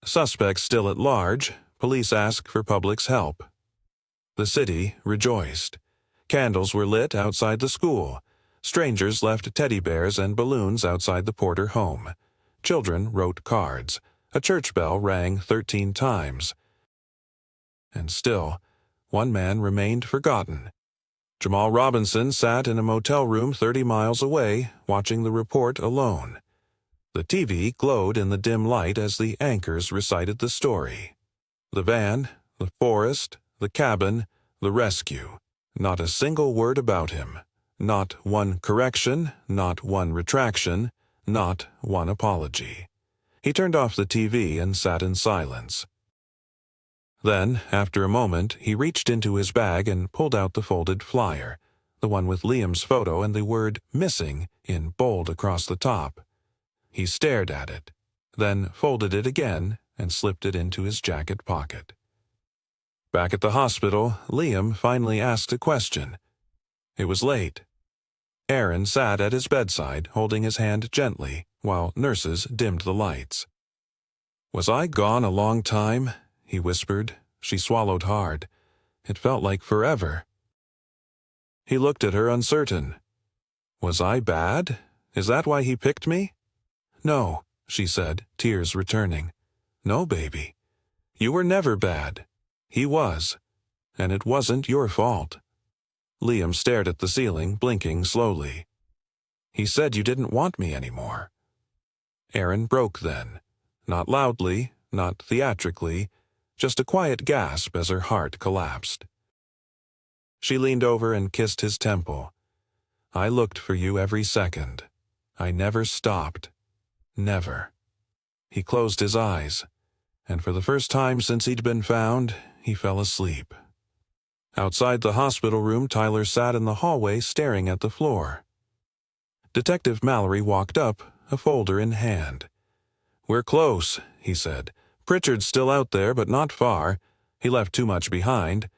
Suspects still at large, police ask for public's help. The city rejoiced. Candles were lit outside the school. Strangers left teddy bears and balloons outside the Porter home. Children wrote cards. A church bell rang 13 times. And still, one man remained forgotten. Jamal Robinson sat in a motel room 30 miles away, watching the report alone. The TV glowed in the dim light as the anchors recited the story. The van, the forest, the cabin, the rescue. Not a single word about him. Not one correction, not one retraction, not one apology. He turned off the TV and sat in silence. Then, after a moment, he reached into his bag and pulled out the folded flyer, the one with Liam's photo and the word "missing" in bold across the top. He stared at it, then folded it again and slipped it into his jacket pocket. Back at the hospital, Liam finally asked a question. It was late. Aaron sat at his bedside, holding his hand gently, while nurses dimmed the lights. "Was I gone a long time?" he whispered. She swallowed hard. It felt like forever. He looked at her uncertain. "Was I bad? Is that why he picked me?" "No," she said, tears returning. "No, baby. You were never bad. He was. And it wasn't your fault." Liam stared at the ceiling, blinking slowly. "He said you didn't want me anymore." Aaron broke then. Not loudly, not theatrically, just a quiet gasp as her heart collapsed. She leaned over and kissed his temple. "I looked for you every second. I never stopped. Never." He closed his eyes, and for the first time since he'd been found, he fell asleep. Outside the hospital room, Tyler sat in the hallway staring at the floor. Detective Mallory walked up, a folder in hand. "We're close," he said. "Pritchard's still out there, but not far. He left too much behind."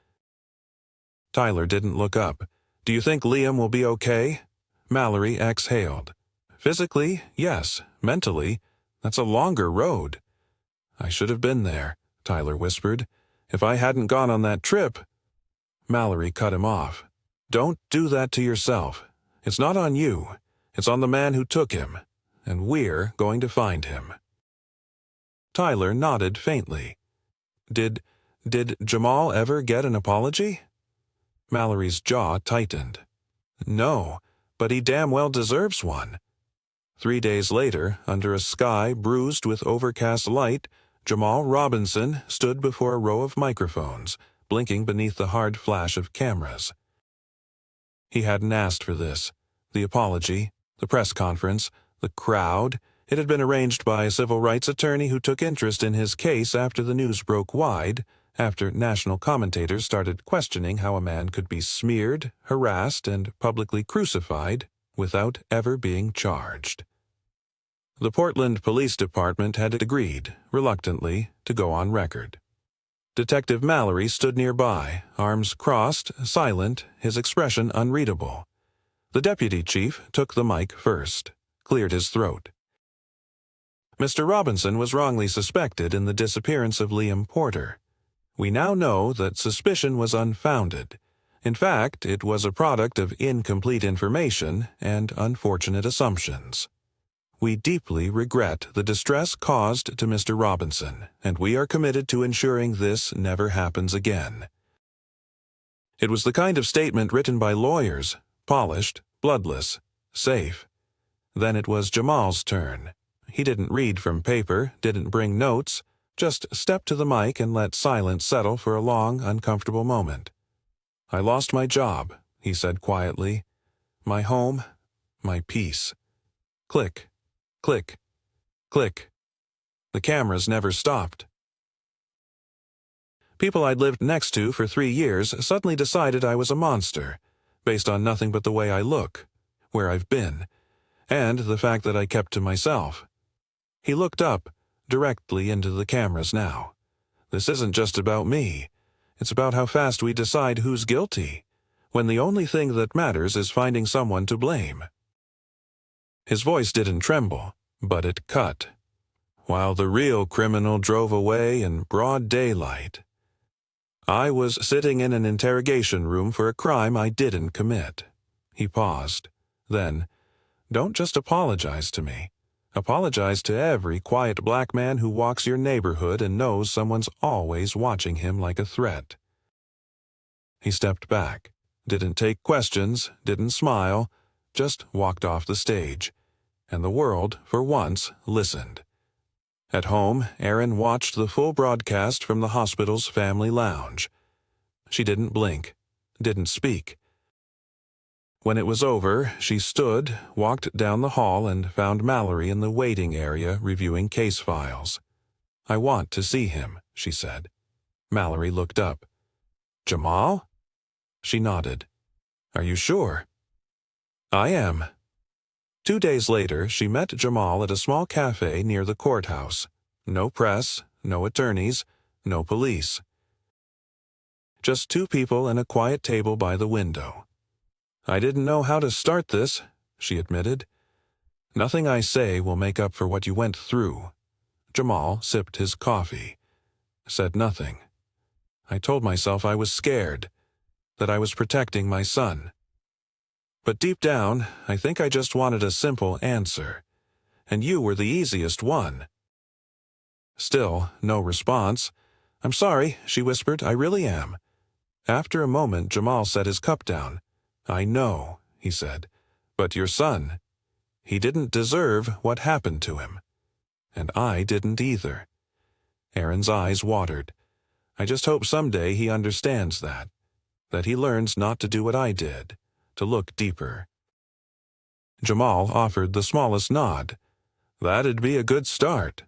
Tyler didn't look up. "Do you think Liam will be okay?" Mallory exhaled. "Physically, yes. Mentally, that's a longer road." "I should have been there," Tyler whispered. "If I hadn't gone on that trip—" Mallory cut him off. "Don't do that to yourself. It's not on you. It's on the man who took him. And we're going to find him." Tyler nodded faintly. Did Jamal ever get an apology?" Mallory's jaw tightened. "No, but he damn well deserves one." 3 days later, under a sky bruised with overcast light, Jamal Robinson stood before a row of microphones, blinking beneath the hard flash of cameras. He hadn't asked for this. The apology, the press conference, the crowd. It had been arranged by a civil rights attorney who took interest in his case after the news broke wide, after national commentators started questioning how a man could be smeared, harassed, and publicly crucified without ever being charged. The Portland Police Department had agreed, reluctantly, to go on record. Detective Mallory stood nearby, arms crossed, silent, his expression unreadable. The deputy chief took the mic first, cleared his throat. "Mr. Robinson was wrongly suspected in the disappearance of Liam Porter. We now know that suspicion was unfounded. In fact, it was a product of incomplete information and unfortunate assumptions. We deeply regret the distress caused to Mr. Robinson, and we are committed to ensuring this never happens again." It was the kind of statement written by lawyers, polished, bloodless, safe. Then it was Jamal's turn. He didn't read from paper, didn't bring notes, just stepped to the mic and let silence settle for a long, uncomfortable moment. "I lost my job," he said quietly. "My home, my peace." Click, click, click. The cameras never stopped. People I'd lived next to for 3 years suddenly decided I was a monster, based on nothing but the way I look, where I've been, and the fact that I kept to myself. He looked up, directly into the cameras now. "This isn't just about me. It's about how fast we decide who's guilty, when the only thing that matters is finding someone to blame." His voice didn't tremble, but it cut. "While the real criminal drove away in broad daylight. I was sitting in an interrogation room for a crime I didn't commit." He paused. Then, "Don't just apologize to me. Apologize to every quiet black man who walks your neighborhood and knows someone's always watching him like a threat." He stepped back, didn't take questions, didn't smile, just walked off the stage. And the world, for once, listened. At home, Erin watched the full broadcast from the hospital's family lounge. She didn't blink, didn't speak. When it was over, she stood, walked down the hall, and found Mallory in the waiting area reviewing case files. "I want to see him," she said. Mallory looked up. "Jamal?" She nodded. "Are you sure?" "I am." 2 days later, she met Jamal at a small cafe near the courthouse. No press, no attorneys, no police. Just 2 people and a quiet table by the window. "I didn't know how to start this," she admitted. "Nothing I say will make up for what you went through." Jamal sipped his coffee, said nothing. "I told myself I was scared, that I was protecting my son. But deep down, I think I just wanted a simple answer. And you were the easiest one." Still, no response. "I'm sorry," she whispered. "I really am." After a moment, Jamal set his cup down. "I know," he said, "but your son, he didn't deserve what happened to him. And I didn't either." Erin's eyes watered. "I just hope someday he understands that he learns not to do what I did, to look deeper." Jamal offered the smallest nod. "That'd be a good start."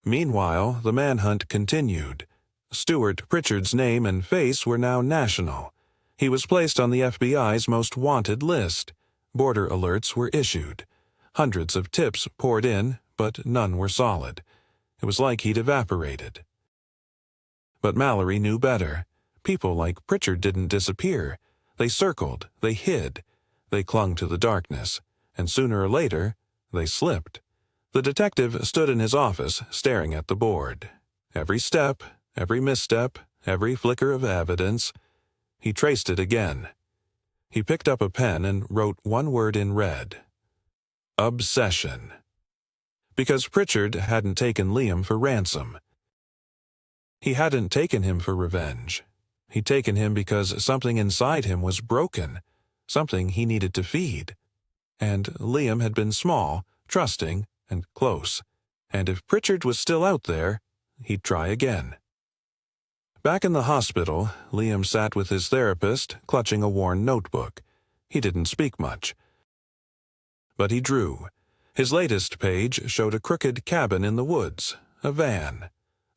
Meanwhile, the manhunt continued. Stuart Pritchard's name and face were now national. He was placed on the FBI's most wanted list. Border alerts were issued. Hundreds of tips poured in, but none were solid. It was like he'd evaporated. But Mallory knew better. People like Pritchard didn't disappear. They circled, they hid, they clung to the darkness, and sooner or later, they slipped. The detective stood in his office, staring at the board. Every step, every misstep, every flicker of evidence. He traced it again. He picked up a pen and wrote one word in red. Obsession. Because Pritchard hadn't taken Liam for ransom. He hadn't taken him for revenge. He'd taken him because something inside him was broken, something he needed to feed. And Liam had been small, trusting, and close. And if Pritchard was still out there, he'd try again. Back in the hospital, Liam sat with his therapist, clutching a worn notebook. He didn't speak much. But he drew. His latest page showed a crooked cabin in the woods, a van,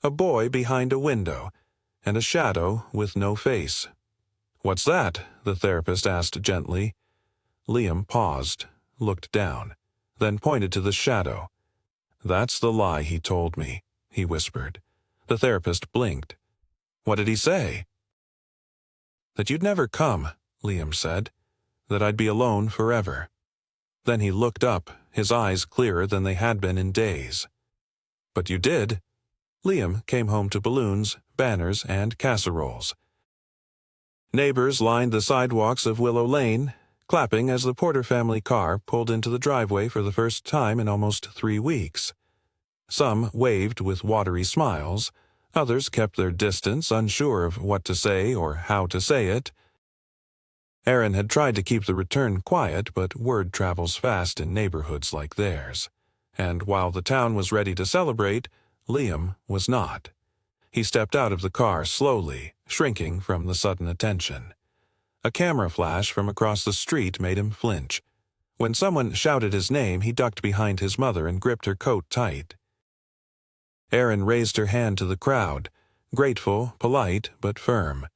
a boy behind a window, and a shadow with no face. "What's that?" the therapist asked gently. Liam paused, looked down, then pointed to the shadow. "That's the lie he told me," he whispered. The therapist blinked. "What did he say?" "That you'd never come," Liam said. "That I'd be alone forever." Then he looked up, his eyes clearer than they had been in days. "But you did." Liam came home to balloons, banners, and casseroles. Neighbors lined the sidewalks of Willow Lane, clapping as the Porter family car pulled into the driveway for the first time in almost 3 weeks. Some waved with watery smiles. Others kept their distance, unsure of what to say or how to say it. Erin had tried to keep the return quiet, but word travels fast in neighborhoods like theirs. And while the town was ready to celebrate, Liam was not. He stepped out of the car slowly, shrinking from the sudden attention. A camera flash from across the street made him flinch. When someone shouted his name, he ducked behind his mother and gripped her coat tight. Erin raised her hand to the crowd, grateful, polite, but firm.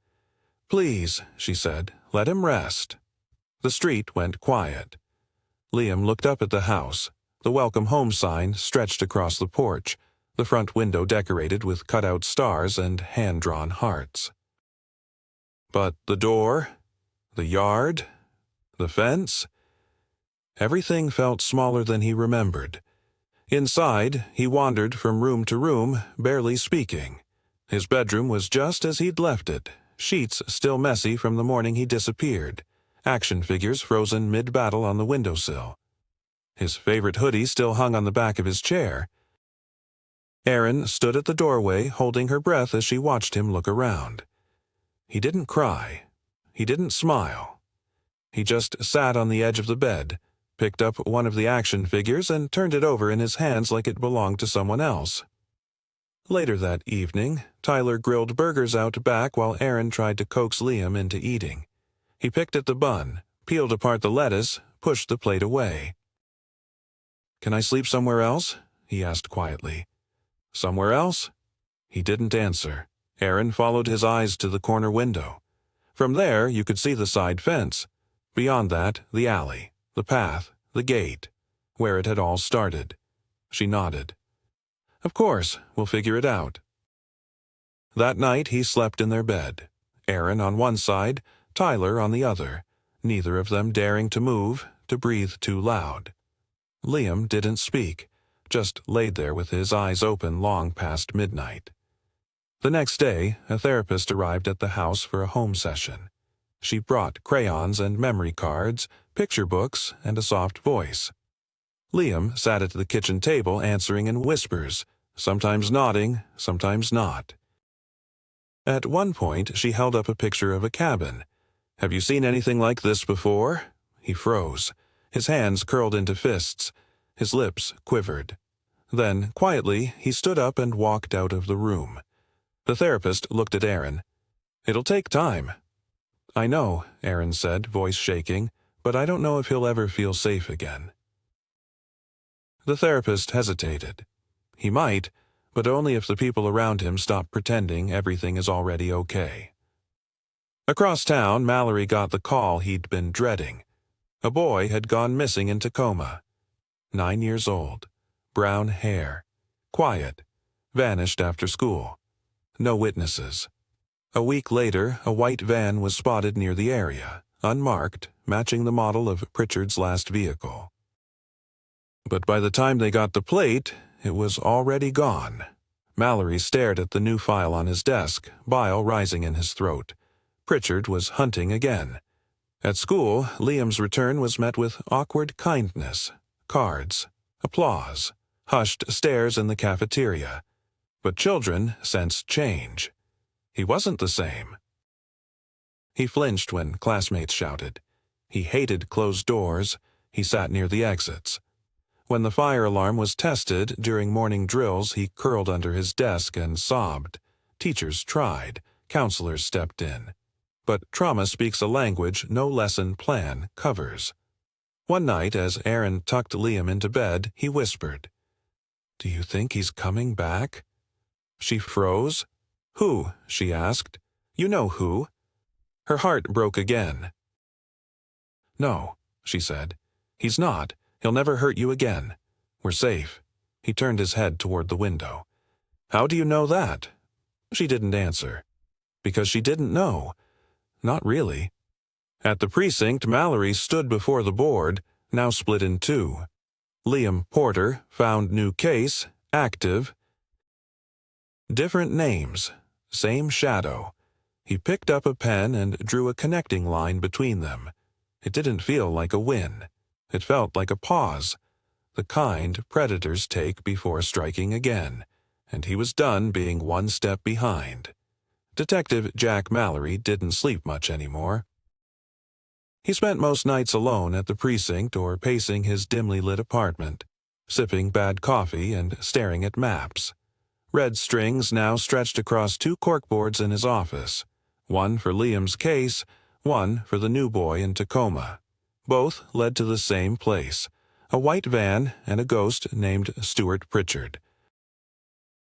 "Please," she said, "let him rest." The street went quiet. Liam looked up at the house. The welcome home sign stretched across the porch, the front window decorated with cut-out stars and hand-drawn hearts. But the door, the yard, the fence, everything felt smaller than he remembered. Inside, he wandered from room to room, barely speaking. His bedroom was just as he'd left it, sheets still messy from the morning he disappeared, action figures frozen mid-battle on the windowsill. His favorite hoodie still hung on the back of his chair. Erin stood at the doorway, holding her breath as she watched him look around. He didn't cry. He didn't smile. He just sat on the edge of the bed, picked up one of the action figures and turned it over in his hands like it belonged to someone else. Later that evening, Tyler grilled burgers out back while Aaron tried to coax Liam into eating. He picked at the bun, peeled apart the lettuce, pushed the plate away. "Can I sleep somewhere else?" he asked quietly. "Somewhere else?" He didn't answer. Aaron followed his eyes to the corner window. From there, you could see the side fence. Beyond that, the alley, the path, the gate, where it had all started. She nodded. "Of course, we'll figure it out." That night he slept in their bed, Aaron on one side, Tyler on the other, neither of them daring to move, to breathe too loud. Liam didn't speak, just laid there with his eyes open long past midnight. The next day, a therapist arrived at the house for a home session. She brought crayons and memory cards, picture books, and a soft voice. Liam sat at the kitchen table answering in whispers, sometimes nodding, sometimes not. At one point, she held up a picture of a cabin. "Have you seen anything like this before?" He froze. His hands curled into fists. His lips quivered. Then, quietly, he stood up and walked out of the room. The therapist looked at Aaron. "It'll take time." "I know," Aaron said, voice shaking, "but I don't know if he'll ever feel safe again." The therapist hesitated. He might, but only if the people around him stop pretending everything is already okay. Across town, Mallory got the call he'd been dreading. A boy had gone missing in Tacoma. 9 years old, brown hair, quiet, vanished after school. No witnesses. A week later, a white van was spotted near the area, unmarked, matching the model of Pritchard's last vehicle. But by the time they got the plate, it was already gone. Mallory stared at the new file on his desk, bile rising in his throat. Pritchard was hunting again. At school, Liam's return was met with awkward kindness, cards, applause, hushed stares in the cafeteria. But children sensed change. He wasn't the same. He flinched when classmates shouted. He hated closed doors. He sat near the exits. When the fire alarm was tested during morning drills, he curled under his desk and sobbed. Teachers tried. Counselors stepped in. But trauma speaks a language no lesson plan covers. One night, as Aaron tucked Liam into bed, he whispered, "Do you think he's coming back?" She froze. "Who?" she asked. "You know who." Her heart broke again. "No," she said. "He's not. He'll never hurt you again. We're safe." He turned his head toward the window. "How do you know that?" She didn't answer. Because she didn't know. Not really. At the precinct, Mallory stood before the board, now split in two. Liam Porter, found new case, active. Different names, same shadow. He picked up a pen and drew a connecting line between them. It didn't feel like a win. It felt like a pause, the kind predators take before striking again, and he was done being one step behind. Detective Jack Mallory didn't sleep much anymore. He spent most nights alone at the precinct or pacing his dimly lit apartment, sipping bad coffee and staring at maps. Red strings now stretched across 2 corkboards in his office, one for Liam's case, one for the new boy in Tacoma. Both led to the same place, a white van and a ghost named Stuart Pritchard.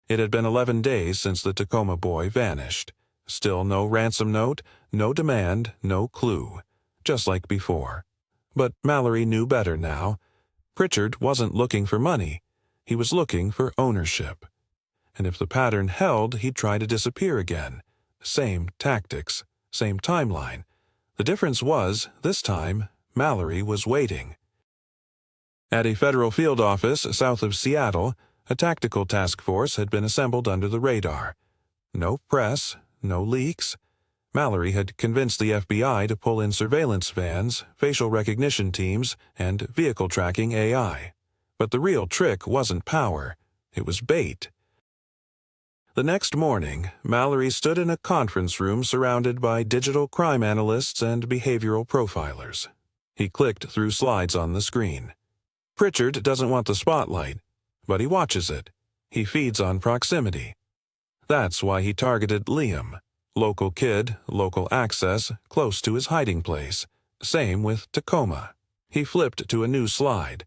It had been 11 days since the Tacoma boy vanished. Still no ransom note, no demand, no clue. Just like before. But Mallory knew better now. Pritchard wasn't looking for money. He was looking for ownership. And if the pattern held, he'd try to disappear again. Same tactics, same timeline. The difference was, this time, Mallory was waiting. At a federal field office south of Seattle, a tactical task force had been assembled under the radar. No press, no leaks. Mallory had convinced the FBI to pull in surveillance vans, facial recognition teams, and vehicle tracking AI. But the real trick wasn't power. It was bait. The next morning, Mallory stood in a conference room surrounded by digital crime analysts and behavioral profilers. He clicked through slides on the screen. Pritchard doesn't want the spotlight, but he watches it. He feeds on proximity. That's why he targeted Liam. Local kid, local access, close to his hiding place. Same with Tacoma. He flipped to a new slide.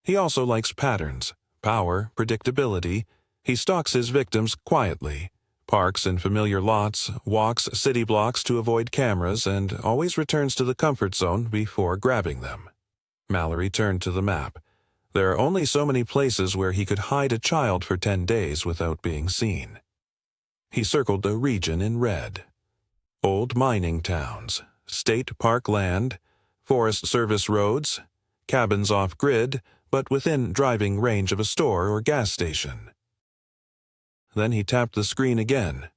He also likes patterns, power, predictability. He stalks his victims quietly, parks in familiar lots, walks city blocks to avoid cameras, and always returns to the comfort zone before grabbing them. Mallory turned to the map. There are only so many places where he could hide a child for 10 days without being seen. He circled a region in red. Old mining towns, state park land, Forest Service roads, cabins off-grid, but within driving range of a store or gas station. Then he tapped the screen again.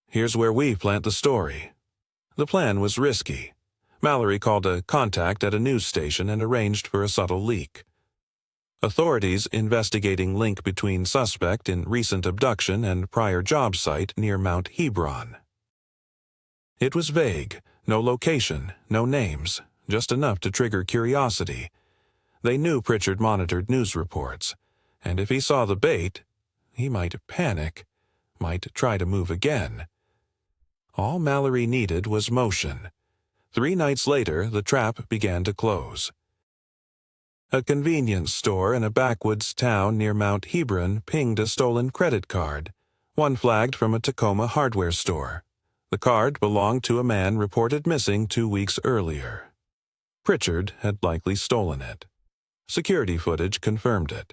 Here's where we plant the story. The plan was risky. Mallory called a contact at a news station and arranged for a subtle leak. Authorities investigating link between suspect in recent abduction and prior job site near Mount Hebron. It was vague, no location, no names, just enough to trigger curiosity. They knew Pritchard monitored news reports, and if he saw the bait, he might panic, might try to move again. All Mallory needed was motion. 3 nights later, the trap began to close. A convenience store in a backwoods town near Mount Hebron pinged a stolen credit card, one flagged from a Tacoma hardware store. The card belonged to a man reported missing 2 weeks earlier. Pritchard had likely stolen it. Security footage confirmed it.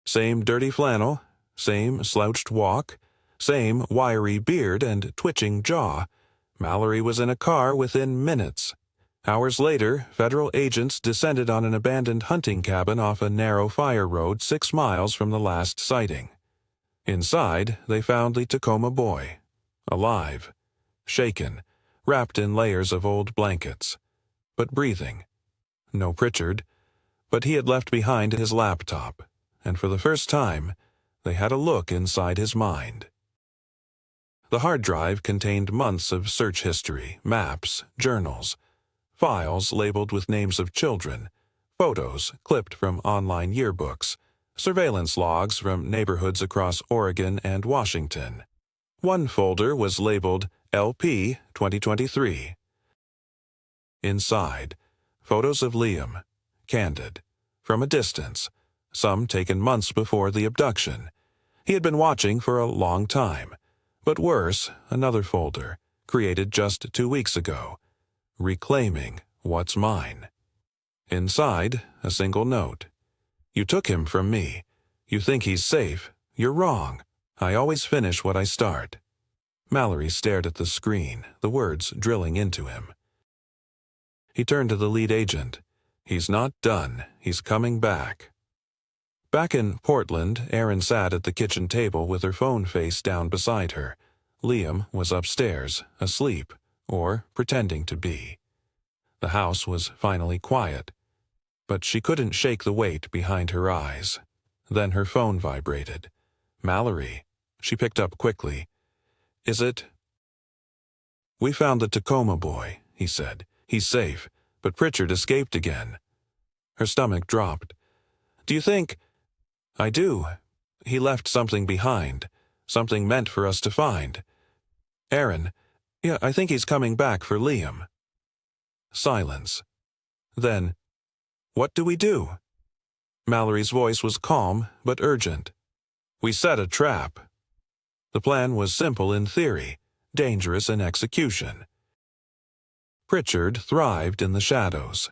Same dirty flannel, same slouched walk, same wiry beard and twitching jaw. Mallory was in a car within minutes. Hours later, federal agents descended on an abandoned hunting cabin off a narrow fire road 6 miles from the last sighting. Inside, they found the Tacoma boy, alive, shaken, wrapped in layers of old blankets, but breathing. No Pritchard, but he had left behind his laptop, and for the first time, they had a look inside his mind. The hard drive contained months of search history, maps, journals, files labeled with names of children, photos clipped from online yearbooks, surveillance logs from neighborhoods across Oregon and Washington. One folder was labeled LP 2023. Inside, photos of Liam, candid, from a distance, some taken months before the abduction. He had been watching for a long time. But worse, another folder, created just 2 weeks ago, reclaiming what's mine. Inside, a single note. You took him from me. You think he's safe. You're wrong. I always finish what I start. Mallory stared at the screen, the words drilling into him. He turned to the lead agent. He's not done. He's coming back. Back in Portland, Erin sat at the kitchen table with her phone face down beside her. Liam was upstairs, asleep, or pretending to be. The house was finally quiet, but she couldn't shake the weight behind her eyes. Then her phone vibrated. Mallory. She picked up quickly. Is it? We found the Tacoma boy, he said. He's safe, but Pritchard escaped again. Her stomach dropped. Do you think? I do. He left something behind, something meant for us to find. Erin, yeah, I think he's coming back for Liam. Silence. Then, what do we do? Mallory's voice was calm but urgent. We set a trap. The plan was simple in theory, dangerous in execution. Pritchard thrived in the shadows.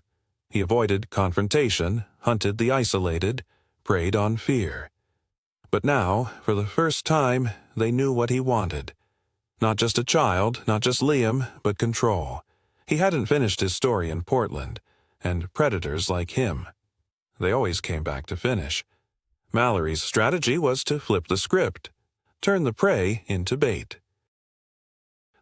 He avoided confrontation, hunted the isolated, preyed on fear. But now, for the first time, they knew what he wanted. Not just a child, not just Liam, but control. He hadn't finished his story in Portland, and predators like him. They always came back to finish. Mallory's strategy was to flip the script, turn the prey into bait.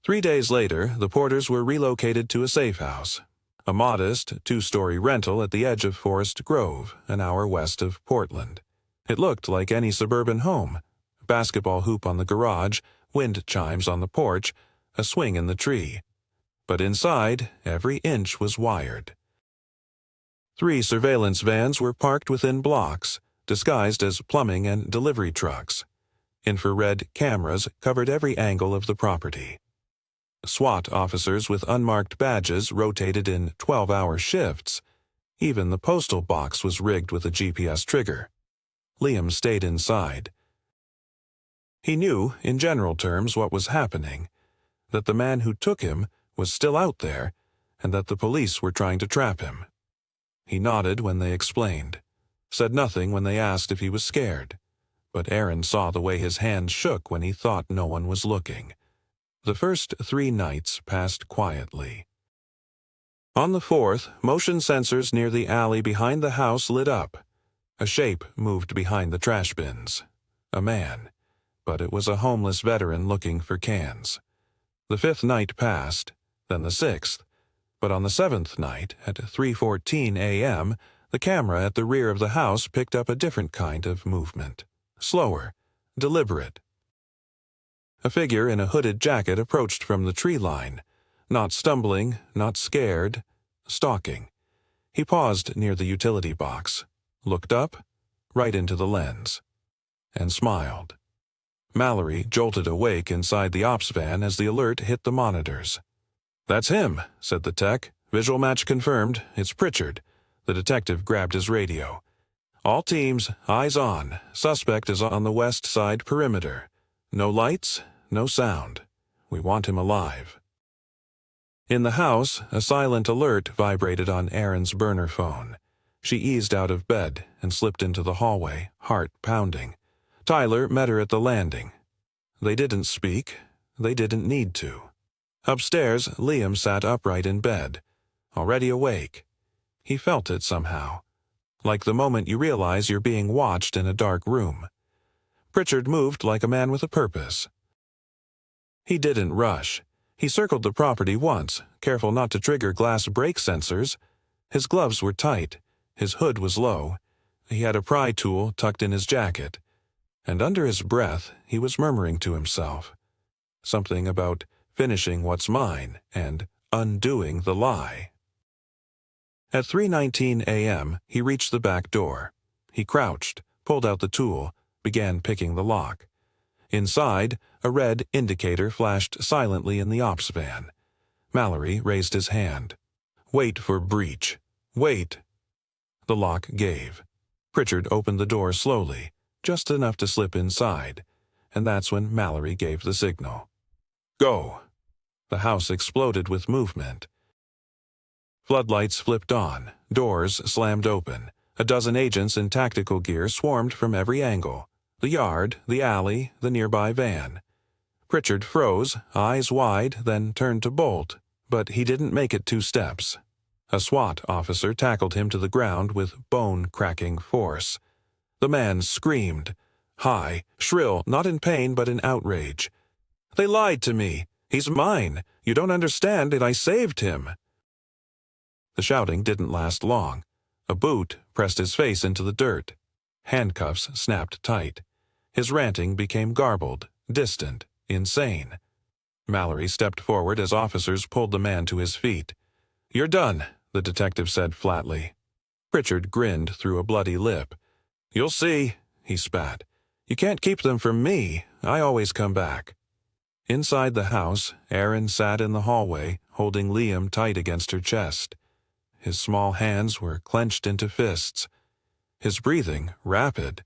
3 days later, the Porters were relocated to a safe house, a modest 2-story rental at the edge of Forest Grove, an hour west of Portland. It looked like any suburban home, basketball hoop on the garage, wind chimes on the porch, a swing in the tree. But inside, every inch was wired. 3 surveillance vans were parked within blocks, disguised as plumbing and delivery trucks. Infrared cameras covered every angle of the property. SWAT officers with unmarked badges rotated in 12-hour shifts. Even the postal box was rigged with a GPS trigger. Liam stayed inside. He knew, in general terms, what was happening, that the man who took him was still out there, and that the police were trying to trap him. He nodded when they explained, said nothing when they asked if he was scared, but Aaron saw the way his hands shook when he thought no one was looking. The first 3 nights passed quietly. On the 4th, motion sensors near the alley behind the house lit up. A shape moved behind the trash bins. A man, but it was a homeless veteran looking for cans. The 5th night passed, then the 6th, but on the 7th night, at 3:14 a.m., the camera at the rear of the house picked up a different kind of movement. Slower, deliberate. A figure in a hooded jacket approached from the tree line, not stumbling, not scared, stalking. He paused near the utility box, looked up, right into the lens, and smiled. Mallory jolted awake inside the ops van as the alert hit the monitors. "That's him," said the tech. "Visual match confirmed. It's Pritchard." The detective grabbed his radio. "All teams, eyes on. Suspect is on the west side perimeter. No lights, no sound. We want him alive." In the house, a silent alert vibrated on Erin's burner phone. She eased out of bed and slipped into the hallway, heart pounding. Tyler met her at the landing. They didn't speak. They didn't need to. Upstairs, Liam sat upright in bed, already awake. He felt it somehow, like the moment you realize you're being watched in a dark room. Pritchard moved like a man with a purpose. He didn't rush. He circled the property once, careful not to trigger glass brake sensors. His gloves were tight. His hood was low. He had a pry tool tucked in his jacket. And under his breath, he was murmuring to himself. Something about finishing what's mine and undoing the lie. At 3:19 a.m., he reached the back door. He crouched, pulled out the tool, began picking the lock. Inside, a red indicator flashed silently in the ops van. Mallory raised his hand. "Wait for breach. Wait." The lock gave. Pritchard opened the door slowly, just enough to slip inside, and that's when Mallory gave the signal. "Go." The house exploded with movement. Floodlights flipped on, doors slammed open. A dozen agents in tactical gear swarmed from every angle. The yard, the alley, the nearby van. Pritchard froze, eyes wide, then turned to bolt, but he didn't make it 2 steps. A SWAT officer tackled him to the ground with bone-cracking force. The man screamed, high, shrill, not in pain but in outrage. "They lied to me. He's mine. You don't understand it. I saved him." The shouting didn't last long. A boot pressed his face into the dirt. Handcuffs snapped tight. His ranting became garbled, distant, insane. Mallory stepped forward as officers pulled the man to his feet. "You're done," the detective said flatly. Pritchard grinned through a bloody lip. "You'll see," he spat. "You can't keep them from me. I always come back." Inside the house, Aaron sat in the hallway, holding Liam tight against her chest. His small hands were clenched into fists. His breathing rapid.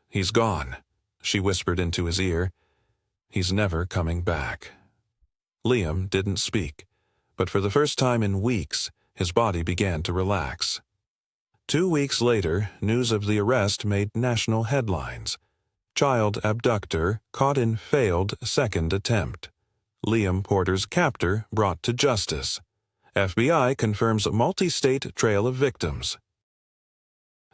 "He's gone," she whispered into his ear. "He's never coming back." Liam didn't speak, but for the first time in weeks, his body began to relax. 2 weeks later, news of the arrest made national headlines. Child abductor caught in failed second attempt. Liam Porter's captor brought to justice. FBI confirms multi-state trail of victims.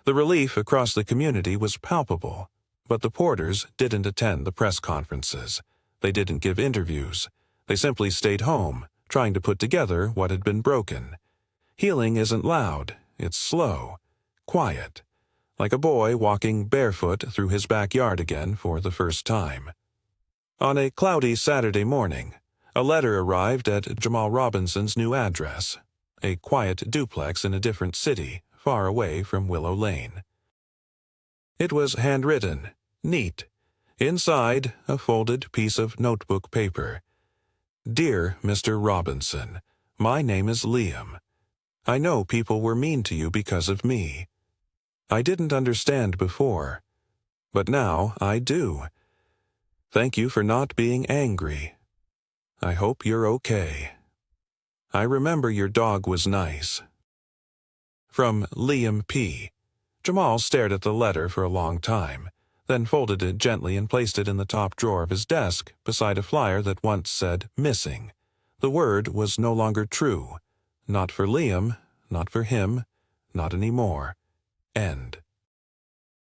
The relief across the community was palpable, but the Porters didn't attend the press conferences. They didn't give interviews. They simply stayed home, trying to put together what had been broken. Healing isn't loud, it's slow, quiet. like a boy walking barefoot through his backyard again for the first time. On a cloudy Saturday morning, a letter arrived at Jamal Robinson's new address, a quiet duplex in a different city, far away from Willow Lane. It was handwritten, neat. Inside, a folded piece of notebook paper. Dear Mr. Robinson, my name is Liam. I know people were mean to you because of me. I didn't understand before, but now I do. Thank you for not being angry. I hope you're okay. I remember your dog was nice. From Liam P. Jamal stared at the letter for a long time, then folded it gently and placed it in the top drawer of his desk beside a flyer that once said missing. The word was no longer true. Not for Liam, not for him, not anymore. End.